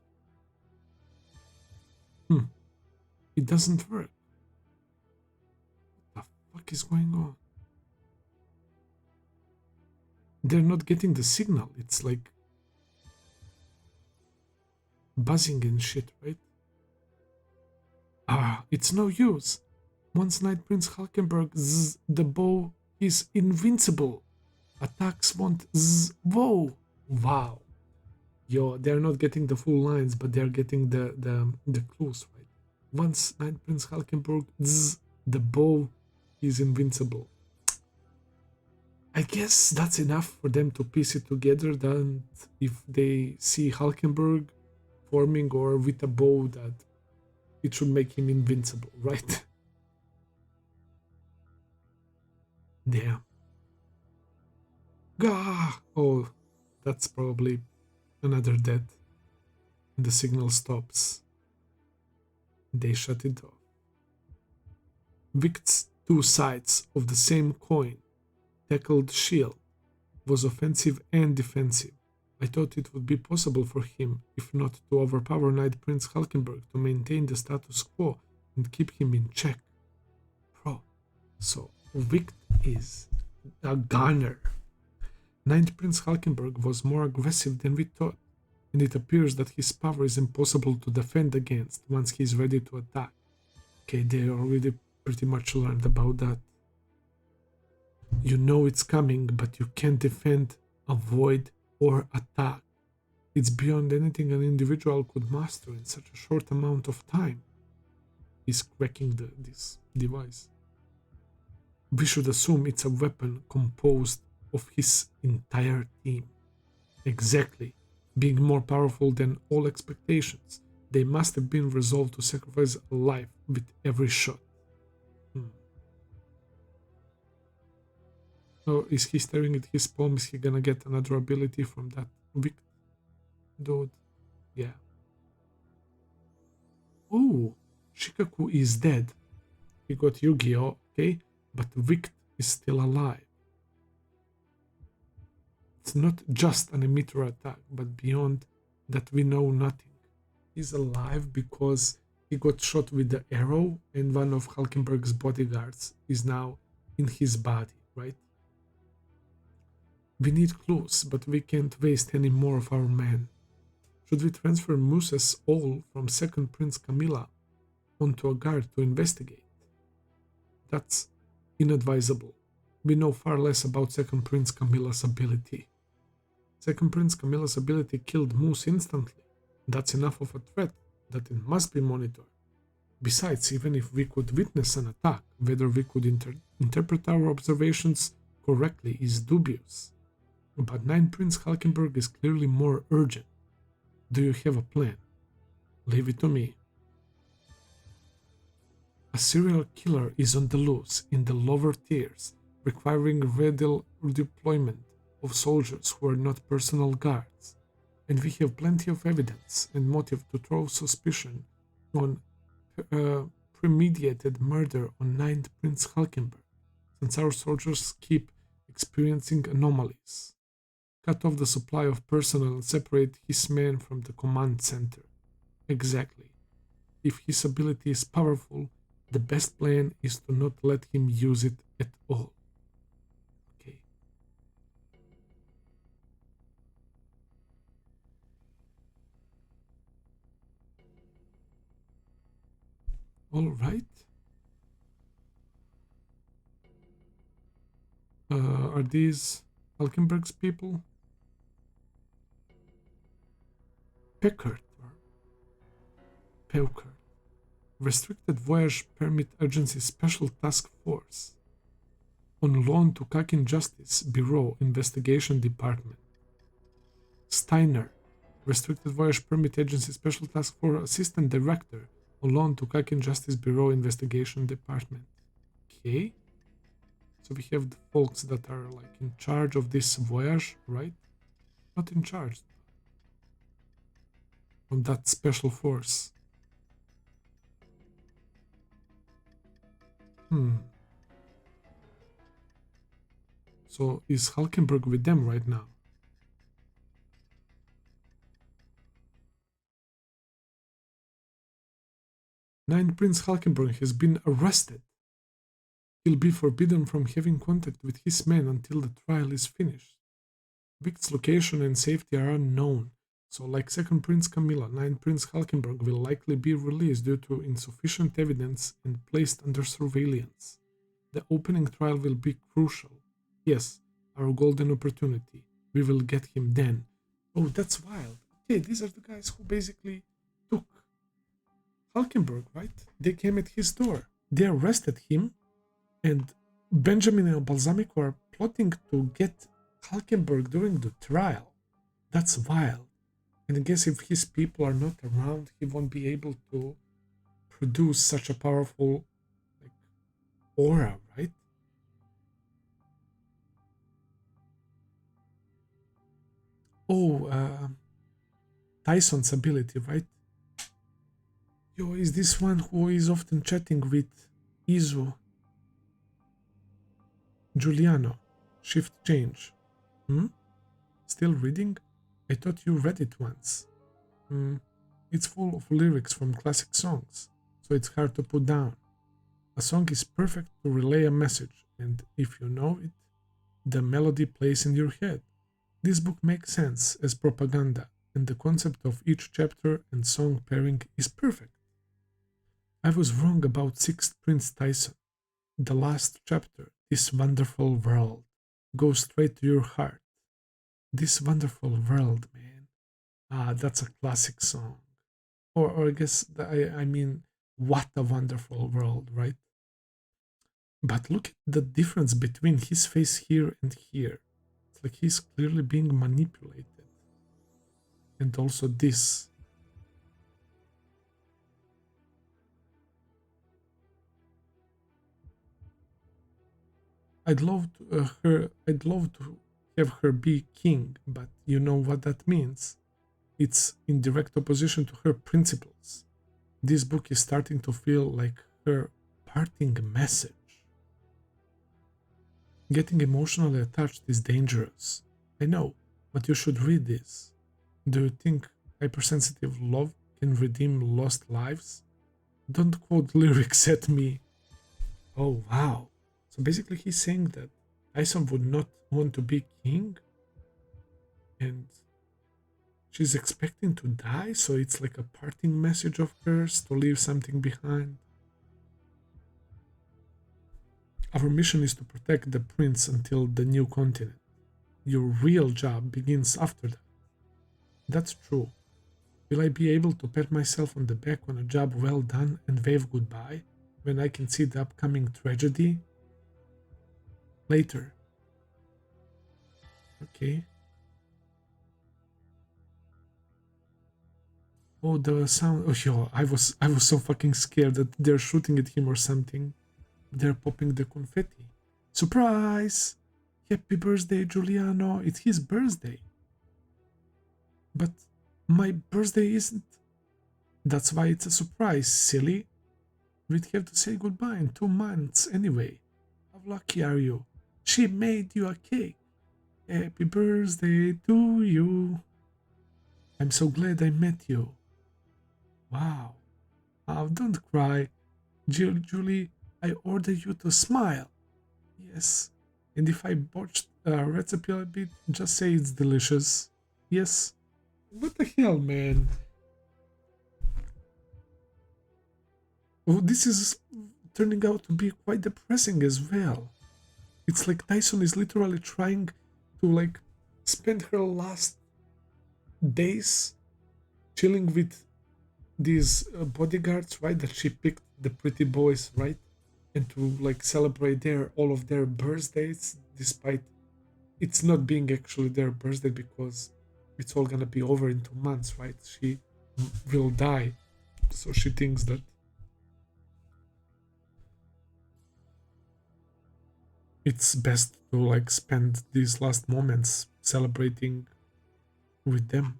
It doesn't work. What the fuck is going on? They're not getting the signal. It's like buzzing and shit, right? Ah, it's no use. Once Knight Prince Halkenburg, the bow is invincible. Attacks won't whoa. Wow. Yo, they're not getting the full lines, but they're getting the clues, right? Once Knight Prince Halkenburg, the bow is invincible. I guess that's enough for them to piece it together. That if they see Halkenburg forming or with a bow, that it should make him invincible, right? Damn. Gah! Oh, that's probably another death. The signal stops. They shut it off. Vict's two sides of the same coin, tackled shield, was offensive and defensive. I thought it would be possible for him, if not to overpower Knight Prince Halkenburg, to maintain the status quo and keep him in check. Bro, so Vict is a gunner. Knight Prince Halkenburg was more aggressive than we thought, and it appears that his power is impossible to defend against once he is ready to attack. Okay, they already pretty much learned about that. You know it's coming, but you can't defend, avoid, or attack. It's beyond anything an individual could master in such a short amount of time. He's cracking this device. We should assume it's a weapon composed of his entire team. Exactly. Being more powerful than all expectations, they must have been resolved to sacrifice a life with every shot. So is he staring at his palm? Is he gonna get another ability from that Vict dude? Yeah. Oh, Shikaku is dead. He got Yu-Gi-Oh, okay? But Vict is still alive. It's not just an emitter attack, but beyond that we know nothing. He's alive because he got shot with the arrow and one of Halkenburg's bodyguards is now in his body, right? We need clues, but we can't waste any more of our men. Should we transfer Moose's all from second Prince Camilla onto a guard to investigate? That's inadvisable. We know far less about second Prince Camilla's ability. Second Prince Camilla's ability killed Moose instantly. That's enough of a threat that it must be monitored. Besides, even if we could witness an attack, whether we could interpret our observations correctly is dubious. But 9 Prince Halkenburg is clearly more urgent. Do you have a plan? Leave it to me. A serial killer is on the loose in the lower tiers, requiring ready deployment of soldiers who are not personal guards, and we have plenty of evidence and motive to throw suspicion on premeditated murder on 9th Prince Halkenburg, since our soldiers keep experiencing anomalies. Cut off the supply of personnel and separate his men from the command center. Exactly. If his ability is powerful, the best plan is to not let him use it at all. Okay. All right. Are these Halkenburg's people? Peckert or Peukert. Restricted Voyage Permit Agency Special Task Force. On loan to Kakin Justice Bureau Investigation Department. Steiner. Restricted Voyage Permit Agency Special Task Force Assistant Director. On loan to Kakin Justice Bureau Investigation Department. Okay. So we have the folks that are like in charge of this voyage, right? Not in charge of that special force. So is Halkenburg with them right now? Ninth Prince Halkenburg has been arrested. He'll be forbidden from having contact with his men until the trial is finished. Vic's location and safety are unknown, so like second Prince Camilla, 9th Prince Halkenburg will likely be released due to insufficient evidence and placed under surveillance. The opening trial will be crucial. Yes, our golden opportunity. We will get him then. Oh, that's wild. Okay, these are the guys who basically took Halkenburg, right? They came at his door. They arrested him, and Benjamin and Balsamic are plotting to get Halkenburg during the trial. That's wild. And I guess if his people are not around, he won't be able to produce such a powerful aura, right? Oh, Tyson's ability, right? Yo, is this one who is often chatting with Izu? Giuliano. Shift change. Still reading? I thought you read it once. It's full of lyrics from classic songs, so it's hard to put down. A song is perfect to relay a message, and if you know it, the melody plays in your head. This book makes sense as propaganda, and the concept of each chapter and song pairing is perfect. I was wrong about 6th Prince Tyson. The last chapter, This Wonderful World, goes straight to your heart. This Wonderful World, man. That's a classic song. Or I guess, I mean, what a wonderful world, right? But look at the difference between his face here and here. It's like he's clearly being manipulated. And also this. I'd love to have her be king, but you know what that means. It's in direct opposition to her principles. This book is starting to feel like her parting message. Getting emotionally attached is dangerous. I know, but you should read this. Do you think hypersensitive love can redeem lost lives? Don't quote lyrics at me. Oh, wow. So basically he's saying that Tyson would not want to be king, and she's expecting to die, so it's like a parting message of hers to leave something behind. Our mission is to protect the prince until the new continent. Your real job begins after that. That's true. Will I be able to pat myself on the back on a job well done and wave goodbye when I can see the upcoming tragedy? Later. Okay. Oh, the sound. Oh, yo, I was so fucking scared that they're shooting at him or something. They're popping the confetti. Surprise! Happy birthday, Giuliano. It's his birthday. But my birthday isn't. That's why it's a surprise, silly. We'd have to say goodbye in 2 months anyway. How lucky are you? She made you a cake. Happy birthday to you. I'm so glad I met you. Wow. Oh, don't cry. Julie, I order you to smile. Yes. And if I botched a recipe a bit, just say it's delicious. Yes. What the hell, man? Oh, this is turning out to be quite depressing as well. It's like Tyson is literally trying to spend her last days chilling with these bodyguards, right? That she picked, the pretty boys, right? And to celebrate all of their birthdays, despite it's not being actually their birthday, because it's all gonna be over in 2 months, right? She will die, so she thinks that it's best to spend these last moments celebrating with them.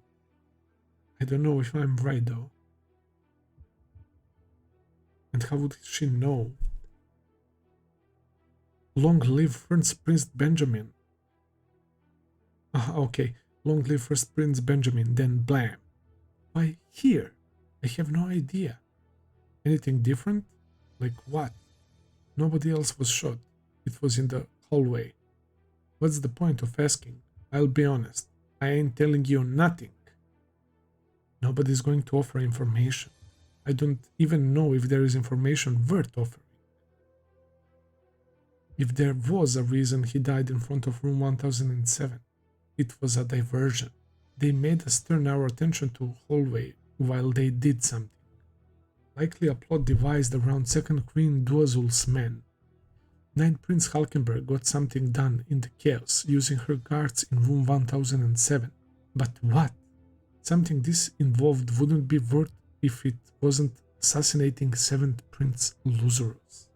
I don't know if I'm right though. And how would she know? Long live first Prince Benjamin. Okay. Long live first Prince Benjamin, then blam. Why here? I have no idea. Anything different? Like what? Nobody else was shot. It was in the hallway. What's the point of asking? I'll be honest. I ain't telling you nothing. Nobody's going to offer information. I don't even know if there is information worth offering. If there was a reason he died in front of room 1007, it was a diversion. They made us turn our attention to hallway while they did something. Likely a plot devised around second Queen Duazul's men. Ninth Prince Halkenburg got something done in the chaos using her guards in room 1007. But what? Something this involved wouldn't be worth if it wasn't assassinating 7th Prince Luzurus.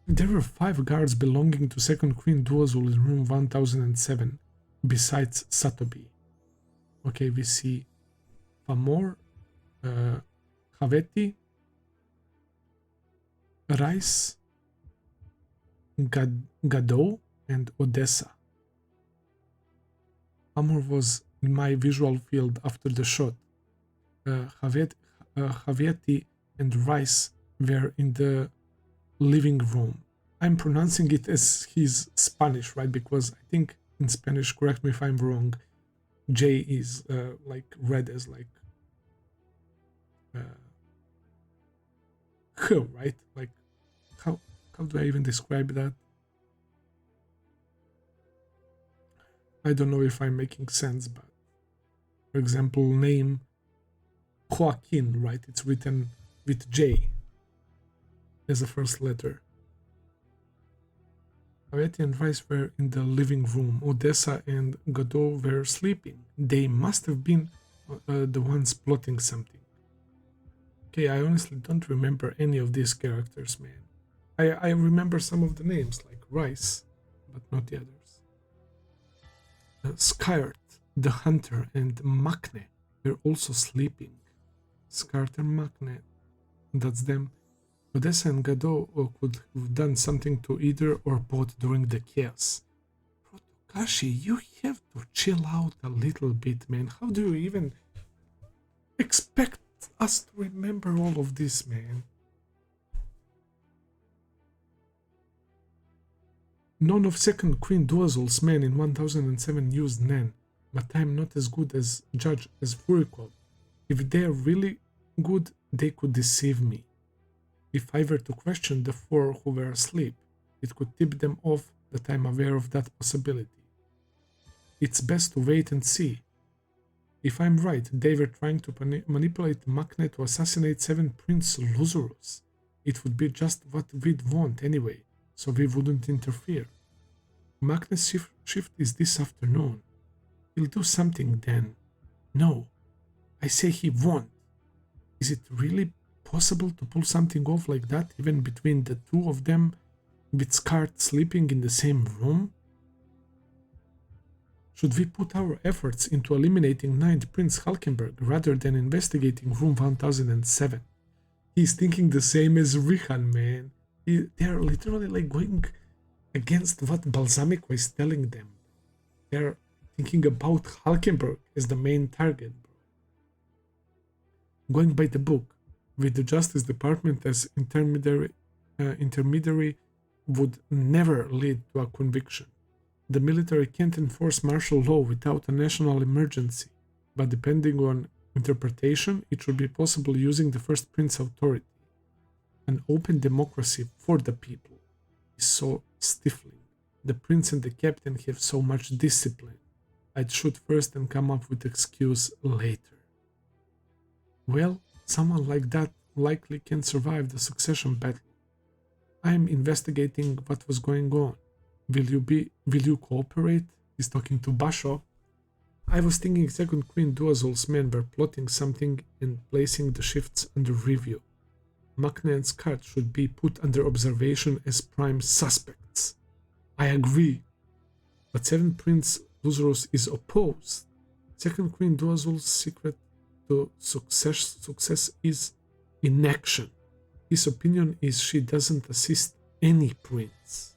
There were 5 guards belonging to second Queen Duazul in room 1007, besides Satobi. Okay, we see Famor, Haveti, Rice, Gadot, and Odessa. Amor was in my visual field after the shot. Haveti and Rice were in the living room. I'm pronouncing it as his Spanish, right? Because I think in Spanish, correct me if I'm wrong, J is like read as like H, right? Like how do I even describe that? I don't know if I'm making sense, but for example, name Joaquin, right? It's written with J as the first letter. Haveti and Rice were in the living room. Odessa and Godot were sleeping. They must have been the ones plotting something. Okay, I honestly don't remember any of these characters, man. I remember some of the names, like Rice, but not the others. Skyrt, the Hunter, and Makne were also sleeping. Skyrt and Makne, that's them. Odessa and Godot could have done something to either or both during the chaos. Protokashi, you have to chill out a little bit, man. How do you even expect us to remember all of this, man? None of second Queen Duazul's men in 1007 used Nen, but I'm not as good as judge as Furikov. If they're really good, they could deceive me. If I were to question the 4 who were asleep, it could tip them off that I'm aware of that possibility. It's best to wait and see. If I'm right, they were trying to manipulate Makne to assassinate 7th Prince Luzurus. It would be just what we'd want anyway, so we wouldn't interfere. Makne's shift is this afternoon. He'll do something then. No, I say he won't. Is it really possible to pull something off like that, even between the 2 of them, with Skart sleeping in the same room? Should we put our efforts into eliminating 9th Prince Halkenburg rather than investigating room 1007? He's thinking the same as Rihan, man. They're literally like going against what Balsamic was telling them. They're thinking about Halkenburg as the main target, bro. Going by the book, with the Justice Department as intermediary would never lead to a conviction. The military can't enforce martial law without a national emergency, but depending on interpretation, it should be possible using the First Prince authority. An open democracy for the people is so stifling. The Prince and the Captain have so much discipline. I'd shoot first and come up with excuse later. Well, someone like that likely can survive the succession battle. I am investigating what was going on. Will you cooperate? He's talking to Basho. I was thinking second Queen Duazul's men were plotting something and placing the shifts under review. Makne and Skart should be put under observation as prime suspects. I agree. But 7th Prince Luzurus is opposed. Second Queen Duazul's secret to success is inaction. His opinion is she doesn't assist any prince.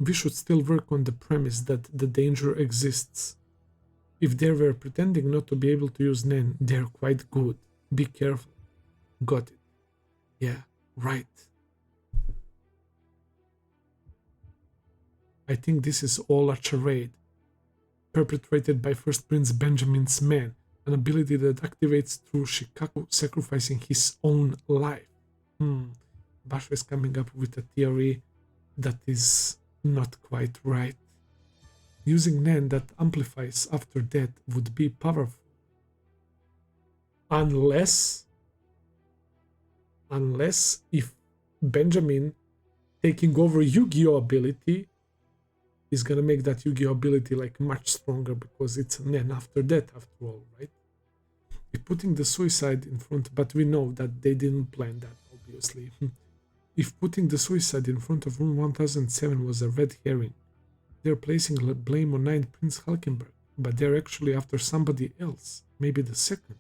We should still work on the premise that the danger exists. If they were pretending not to be able to use Nen, they're quite good. Be careful. Got it. Yeah, right. I think this is all a charade, perpetrated by First Prince Benjamin's men, an ability that activates through Shikaku sacrificing his own life. Basho is coming up with a theory that is not quite right. Using Nen that amplifies after death would be powerful. Unless if Benjamin taking over Yu-Gi-Oh ability is gonna make that Yu-Gi-Oh ability like much stronger, because it's Nen after death after all, right? If putting the suicide in front, but we know that they didn't plan that, obviously. If putting the suicide in front of room 1007 was a red herring, they're placing blame on 9th Prince Halkenburg, but they're actually after somebody else, maybe the 2nd,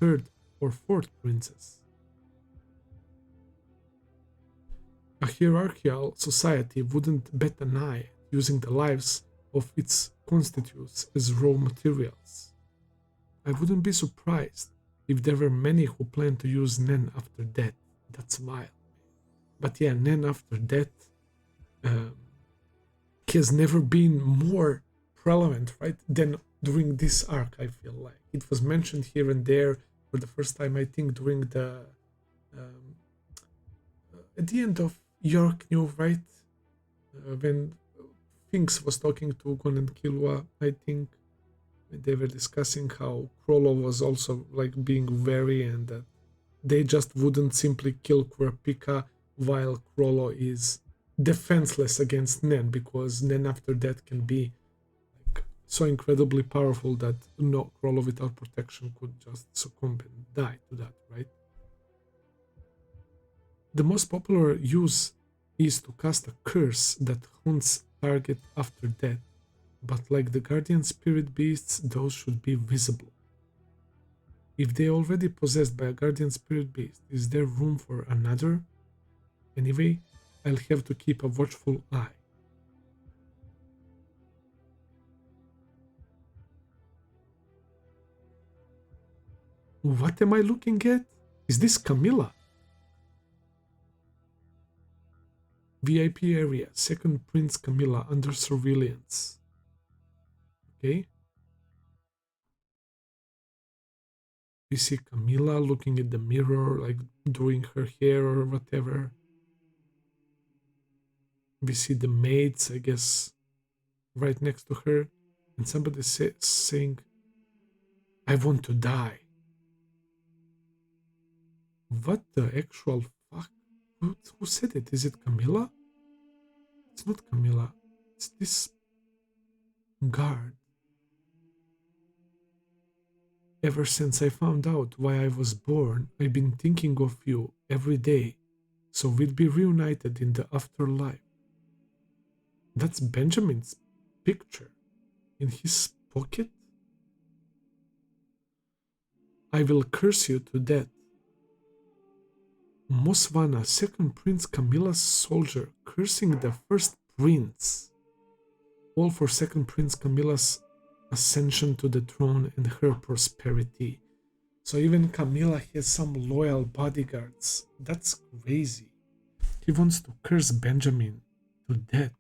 3rd, or 4th princess. A hierarchical society wouldn't bet an eye using the lives of its constituents as raw materials. I wouldn't be surprised if there were many who plan to use Nen after death. That's wild. But yeah, Nen after death has never been more relevant, right, than during this arc. I feel like it was mentioned here and there for the first time, I think, during the at the end of York New, right, when Finks was talking to Gon and Killua, I think they were discussing how Krollo was also like being wary, and that they just wouldn't simply kill Kurapika while Krollo is defenseless against Nen, because Nen after that can be like so incredibly powerful that no Krollo without protection could just succumb and die to that, right? The most popular use is to cast a curse that haunts target after death, but like the guardian spirit beasts, those should be visible. If they already possessed by a guardian spirit beast, is there room for another? Anyway, I'll have to keep a watchful eye. What am I looking at? Is this Camilla? VIP area, 2nd Prince Camilla under surveillance. Okay. We see Camilla looking at the mirror, like doing her hair or whatever. We see the maids, I guess, right next to her, and somebody saying, I want to die. What the actual fuck? Who said it? Is it Camilla? It's not Camilla. It's this guard. Ever since I found out why I was born, I've been thinking of you every day, so we'd be reunited in the afterlife. That's Benjamin's picture in his pocket? I will curse you to death. Mosvana, 2nd Prince Camilla'S soldier, cursing the 1st prince. All for 2nd Prince Camilla'S ascension to the throne and her prosperity. So even Camilla has some loyal bodyguards. That's crazy. He wants to curse Benjamin to death.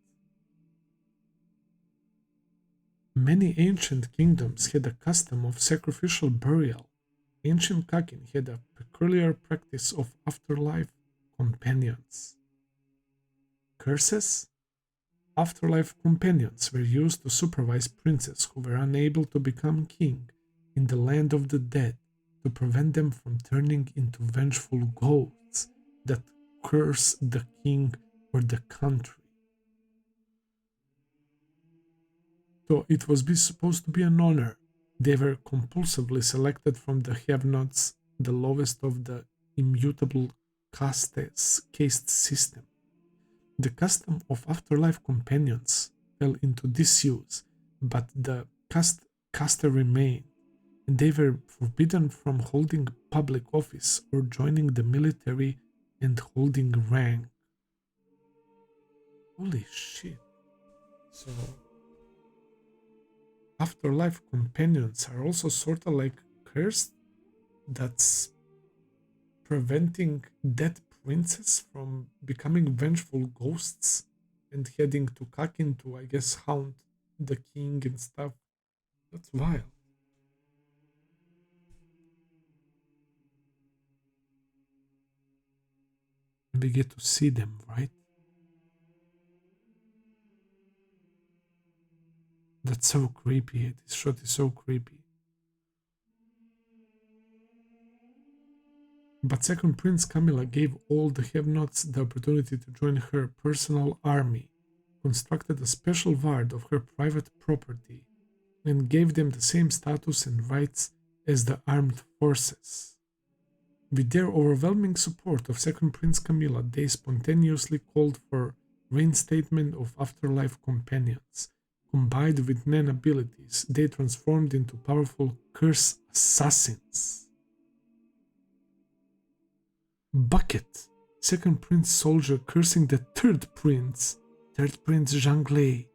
Many ancient kingdoms had a custom of sacrificial burial. Ancient Kakin had a peculiar practice of afterlife companions. Curses? Afterlife companions were used to supervise princes who were unable to become king in the land of the dead, to prevent them from turning into vengeful ghosts that curse the king or the country. So it was supposed to be an honor. They were compulsively selected from the have-nots, the lowest of the immutable caste system. The custom of afterlife companions fell into disuse, but the caste remained, and they were forbidden from holding public office or joining the military and holding rank. Holy shit. So afterlife companions are also sort of like cursed, that's preventing dead princes from becoming vengeful ghosts and heading to Kakin to, I guess, hound the king and stuff. That's wild. We get to see them, right? That's so creepy. This shot is so creepy. But second Prince Camilla gave all the have-nots the opportunity to join her personal army, constructed a special ward of her private property, and gave them the same status and rights as the armed forces. With their overwhelming support of second Prince Camilla, they spontaneously called for reinstatement of afterlife companions. Combined with Nen abilities, they transformed into powerful curse assassins. Bucket, second Prince Soldier cursing the third Prince Zhanglei.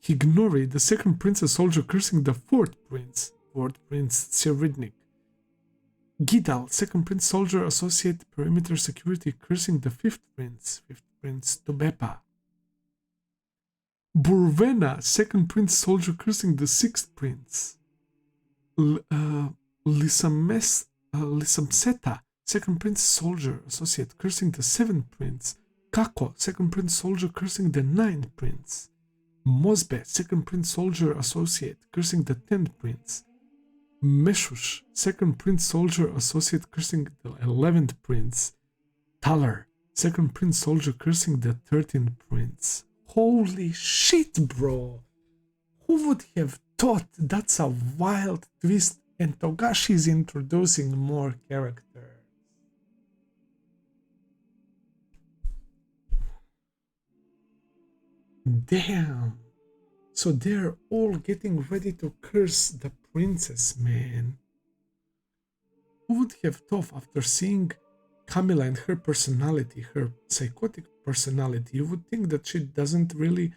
Hignori, the second Princess Soldier cursing the fourth Prince Tserriednich. Gidal, second Prince Soldier Associate Perimeter Security cursing the fifth Prince Tobepa. Burvena, second Prince Soldier cursing the sixth Prince. Lisamseta, second Prince Soldier Associate cursing the seventh Prince. Kako, second Prince Soldier cursing the ninth Prince. Mosbe, second Prince Soldier Associate cursing the 10th Prince. Meshush, second Prince Soldier Associate cursing the 11th Prince. Talar, second Prince Soldier cursing the 13th Prince. Holy shit, bro! Who would have thought? That's a wild twist, and Togashi is introducing more characters. Damn! So they're all getting ready to curse the princess, man. Who would have thought after seeing Camilla and her personality, her psychotic personality, you would think that she doesn't really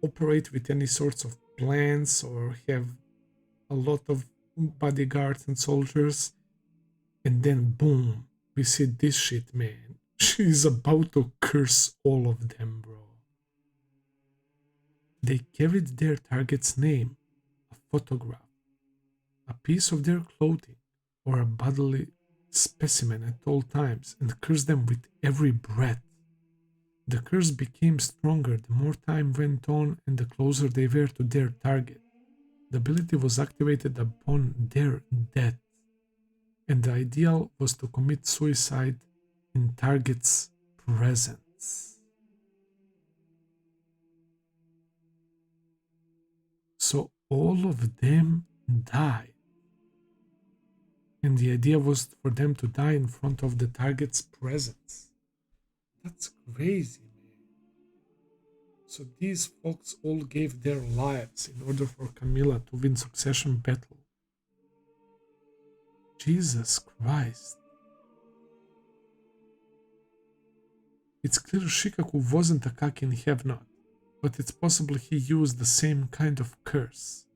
operate with any sorts of plans or have a lot of bodyguards and soldiers. And then boom, we see this shit, man. She's about to curse all of them, bro. They carried their target's name, a photograph, a piece of their clothing, or a bodily specimen at all times, and cursed them with every breath. The curse became stronger the more time went on and the closer they were to their target. The ability was activated upon their death, and the ideal was to commit suicide in target's presence. So all of them died. And the idea was for them to die in front of the target's presence. That's crazy, man. So these folks all gave their lives in order for Camilla to win succession battle. Jesus Christ. It's clear Shikaku wasn't a Kakin have-not, but it's possible he used the same kind of curse.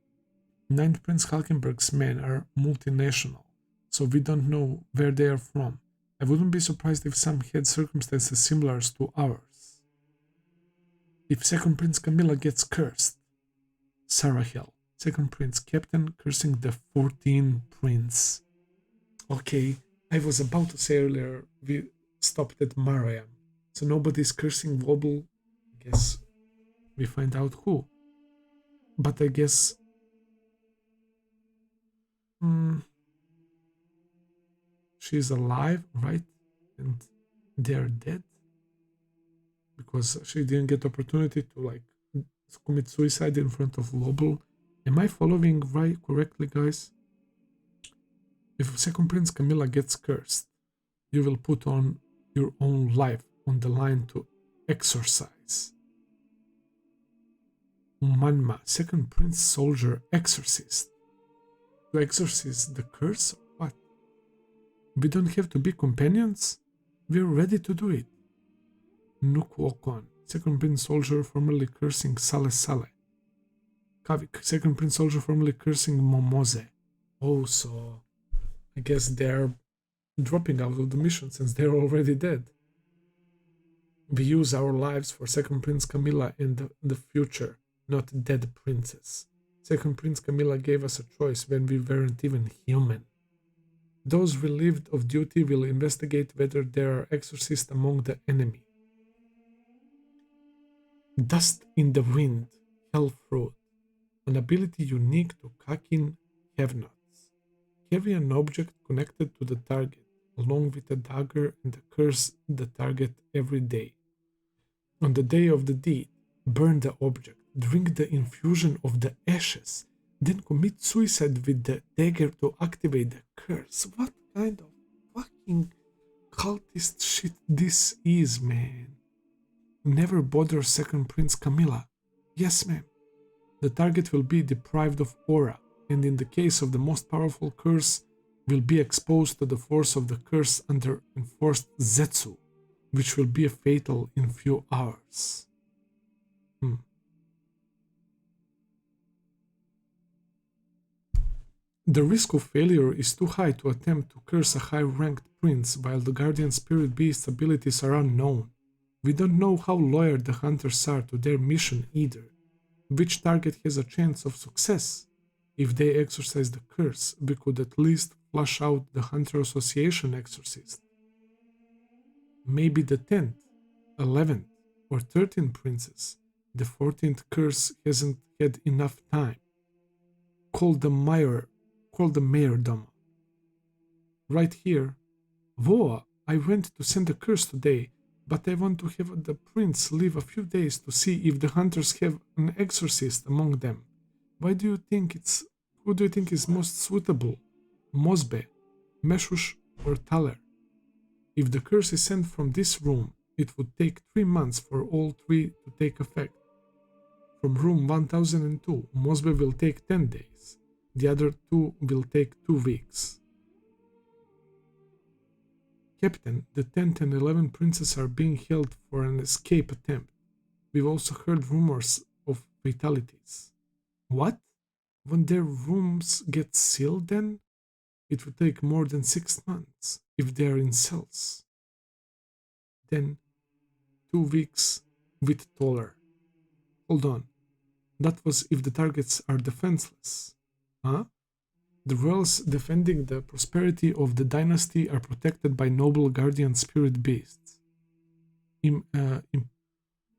Ninth Prince Halkenburg's men are multinational, so we don't know where they are from. I wouldn't be surprised if some had circumstances similar to ours. If second Prince Camilla gets cursed, Sarahel, second Prince Captain cursing the 14th Prince. Okay, I was about to say earlier we stopped at Mariam, so nobody's cursing Wobble. I guess we find out who. But I guess she's alive, right? And they're dead because she didn't get opportunity to commit suicide in front of Lobel. Am I following right correctly, guys? If second Prince Camilla gets cursed, you will put on your own life on the line to exorcise. Manma, second Prince Soldier Exorcist. To exorcise the curse? What? We don't have to be companions? We're ready to do it. Nukuokon, second Prince Soldier formerly cursing Sale Sale. Kavik, second Prince Soldier formerly cursing Momose. Oh, so I guess they're dropping out of the mission since they're already dead. We use our lives for Second Prince Camilla and the future, not dead princess. Second Prince Camilla gave us a choice when we weren't even human. Those relieved of duty will investigate whether there are exorcists among the enemy. Dust in the wind, hell fruit, an ability unique to Kakin have-nots. Carry an object connected to the target, along with a dagger, and curse the target every day. On the day of the deed, burn the object, drink the infusion of the ashes, then commit suicide with the dagger to activate the curse. What kind of fucking cultist shit this is, man? Never bother Second Prince Camilla. Yes, ma'am. The target will be deprived of aura, and in the case of the most powerful curse, will be exposed to the force of the curse under enforced zetsu, which will be fatal in few hours. The risk of failure is too high to attempt to curse a high-ranked prince while the guardian spirit beast's abilities are unknown. We don't know how loyal the hunters are to their mission either. Which target has a chance of success? If they exorcise the curse, we could at least flush out the Hunter Association exorcist. Maybe the 10th, 11th, or 13th princess. The 14th curse hasn't had enough time. Call the mayordom. Right here. Voa, I went to send a curse today, but I want to have the prince live a few days to see if the hunters have an exorcist among them. Who do you think is most suitable? Mosbe, Meshush, or Thaler? If the curse is sent from this room, it would take 3 months for all 3 to take effect. From room 1002, Mosbe will take 10 days. The other 2 will take 2 weeks. Captain, the 10th and 11th princes are being held for an escape attempt. We've also heard rumors of fatalities. What? When their rooms get sealed then? It would take more than 6 months if they are in cells. Then 2 weeks with Toller. Hold on. That was if the targets are defenseless. Huh? The royals defending the prosperity of the dynasty are protected by noble guardian spirit beasts.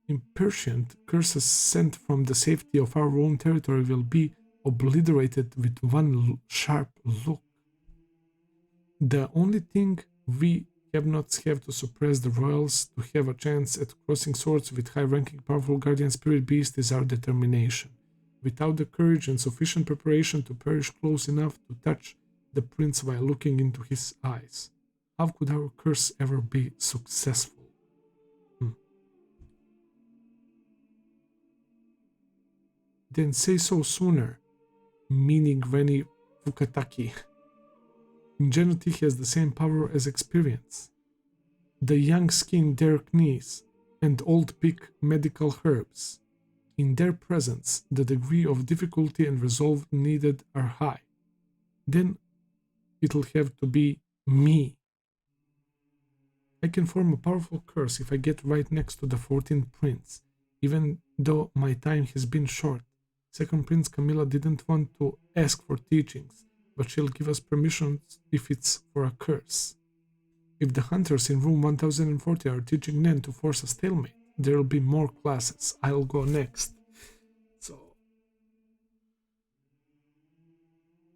Impertinent curses sent from the safety of our own territory will be obliterated with one sharp look. The only thing we have-nots have to suppress the royals to have a chance at crossing swords with high-ranking powerful guardian spirit beast is our determination. Without the courage and sufficient preparation to perish close enough to touch the prince while looking into his eyes, how could our curse ever be successful? Then say so sooner, meaning Granny Fukataki. Ingenuity has the same power as experience. The young skin dark knees and old pick medical herbs. In their presence, the degree of difficulty and resolve needed are high. Then it'll have to be me. I can form a powerful curse if I get right next to the 14th prince, even though my time has been short. Second Prince Camilla didn't want to ask for teachings, but she'll give us permissions if it's for a curse. If the hunters in room 1040 are teaching Nen to force a stalemate, there'll be more classes. I'll go next. So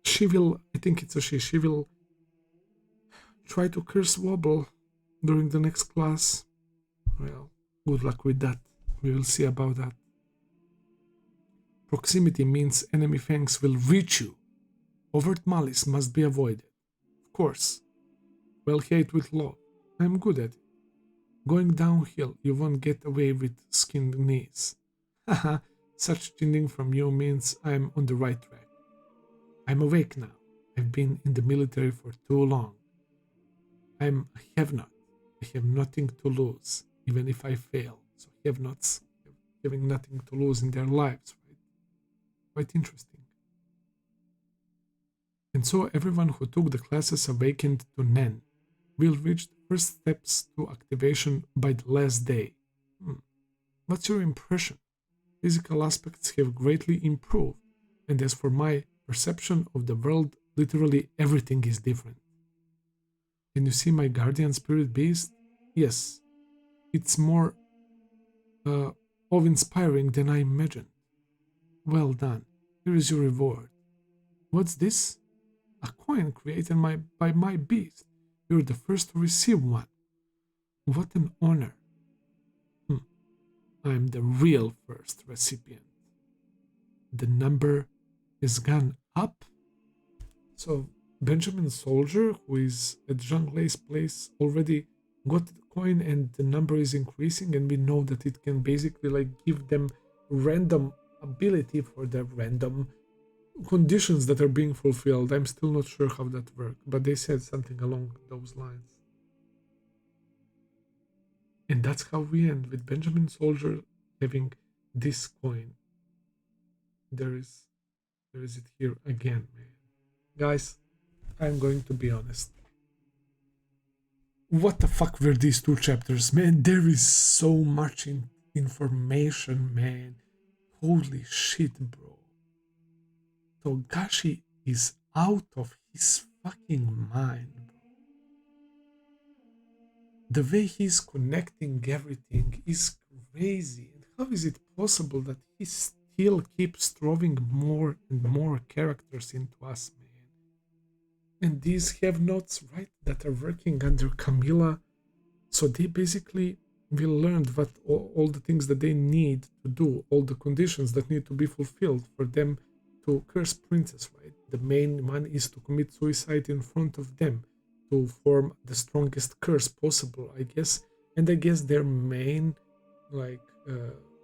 she will, I think it's a she will try to curse Wobble during the next class. Well, good luck with that. We will see about that. Proximity means enemy fangs will reach you. Overt malice must be avoided. Of course. Well, hate with love. I'm good at it. Going downhill, you won't get away with skinned knees. Haha, such chinning from you means I'm on the right track. I'm awake now. I've been in the military for too long. I'm a have-not. I have nothing to lose, even if I fail. So have-nots having nothing to lose in their lives, right? Quite interesting. And so everyone who took the classes awakened to Nen will reach the first steps to activation by the last day. What's your impression? Physical aspects have greatly improved, and as for my perception of the world, literally everything is different. Can you see my guardian spirit beast? Yes, it's more awe-inspiring than I imagined. Well done. Here is your reward. What's this? A coin created by my beast. You're the first to receive one. What an honor. I'm the real first recipient. The number has gone up. So Benjamin Soldier, who is at Zhanglei's place, already got the coin and the number is increasing, and we know that it can basically like give them random ability for the random conditions that are being fulfilled. I'm still not sure how that works, but they said something along those lines. And that's how we end, with Benjamin Soldier having this coin. There is it here again, man. Guys, I'm going to be honest. What the fuck were these two chapters, man? There is so much information, man. Holy shit, bro. Togashi is out of his fucking mind, bro. The way he's connecting everything is crazy. And how is it possible that he still keeps throwing more and more characters into us, man? And these have notes, right, that are working under Camilla. So they basically will learn what all the things that they need to do, all the conditions that need to be fulfilled for them to curse princess, right? The main one is to commit suicide in front of them, to form the strongest curse possible, I guess. And I guess their main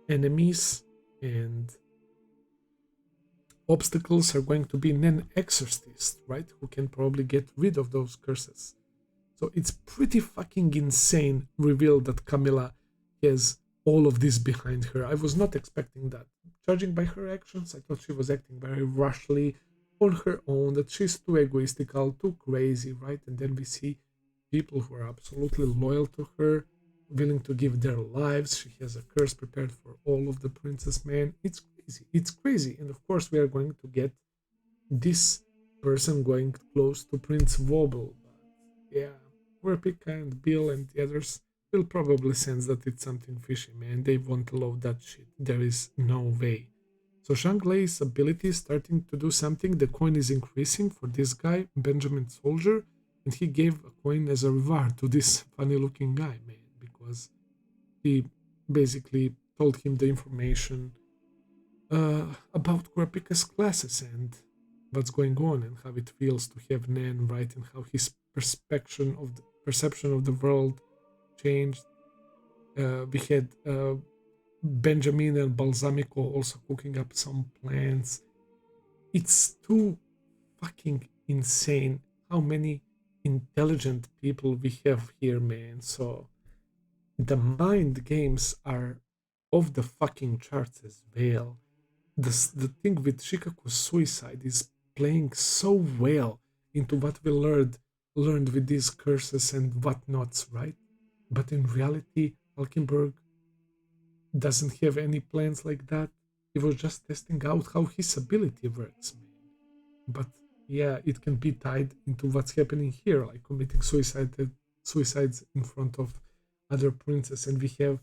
enemies and obstacles are going to be non-exorcists, right? Who can probably get rid of those curses. So it's pretty fucking insane reveal that Camilla has all of this behind her. I was not expecting that. Judging by her actions, I thought she was acting very rashly on her own, that she's too egoistical, too crazy, right? And then we see people who are absolutely loyal to her, willing to give their lives. She has a curse prepared for all of the princess, man. It's crazy. It's crazy. And of course, we are going to get this person going close to Prince Wobble. But yeah, Kurapika and Bill and the others will probably sense that it's something fishy, man. They won't allow that shit. There is no way. So Zhanglei's ability is starting to do something. The coin is increasing for this guy, Benjamin Soldier, and he gave a coin as a reward to this funny-looking guy, man, because he basically told him the information about Kurapika's classes and what's going on and how it feels to have Nan, right, and how his perception of the world changed. We had Benjamin and Balsamico also cooking up some plans. It's too fucking insane how many intelligent people we have here, man. So the mind games are off the fucking charts as well. The thing with Shikaku's suicide is playing so well into what we learned with these curses and whatnots, right? But in reality, Halkenburg doesn't have any plans like that. He was just testing out how his ability works, man. But yeah, it can be tied into what's happening here, like committing suicides in front of other princes, and we have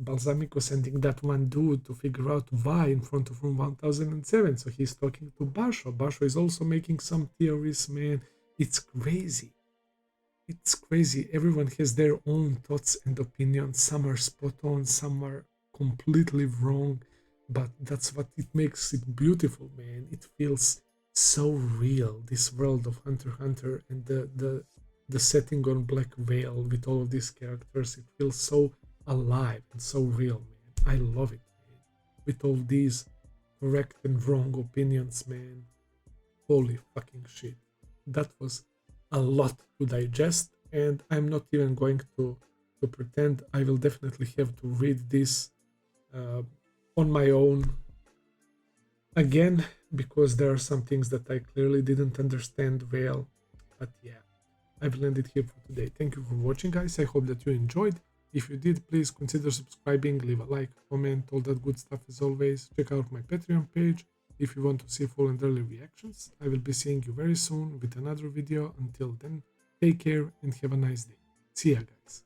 Balsamico sending that one dude to figure out why in front of room 1007. So he's talking to Basho. Basho is also making some theories, man. It's crazy. It's crazy. Everyone has their own thoughts and opinions. Some are spot on, some are completely wrong. But that's what it makes it beautiful, man. It feels so real, this world of Hunter x Hunter, and the setting on Black Veil with all of these characters. It feels so alive and so real, man. I love it, man. With all these correct and wrong opinions, man. Holy fucking shit. That was a lot to digest, and I'm not even going to pretend. I will definitely have to read this on my own again, because there are some things that I clearly didn't understand well. But yeah, I will end it here for today. Thank you for watching, guys. I hope that you enjoyed. If you did, please consider subscribing, leave a like, comment, all that good stuff as always. Check out my Patreon page if you want to see full and early reactions. I will be seeing you very soon with another video. Until then, take care and have a nice day. See ya, guys.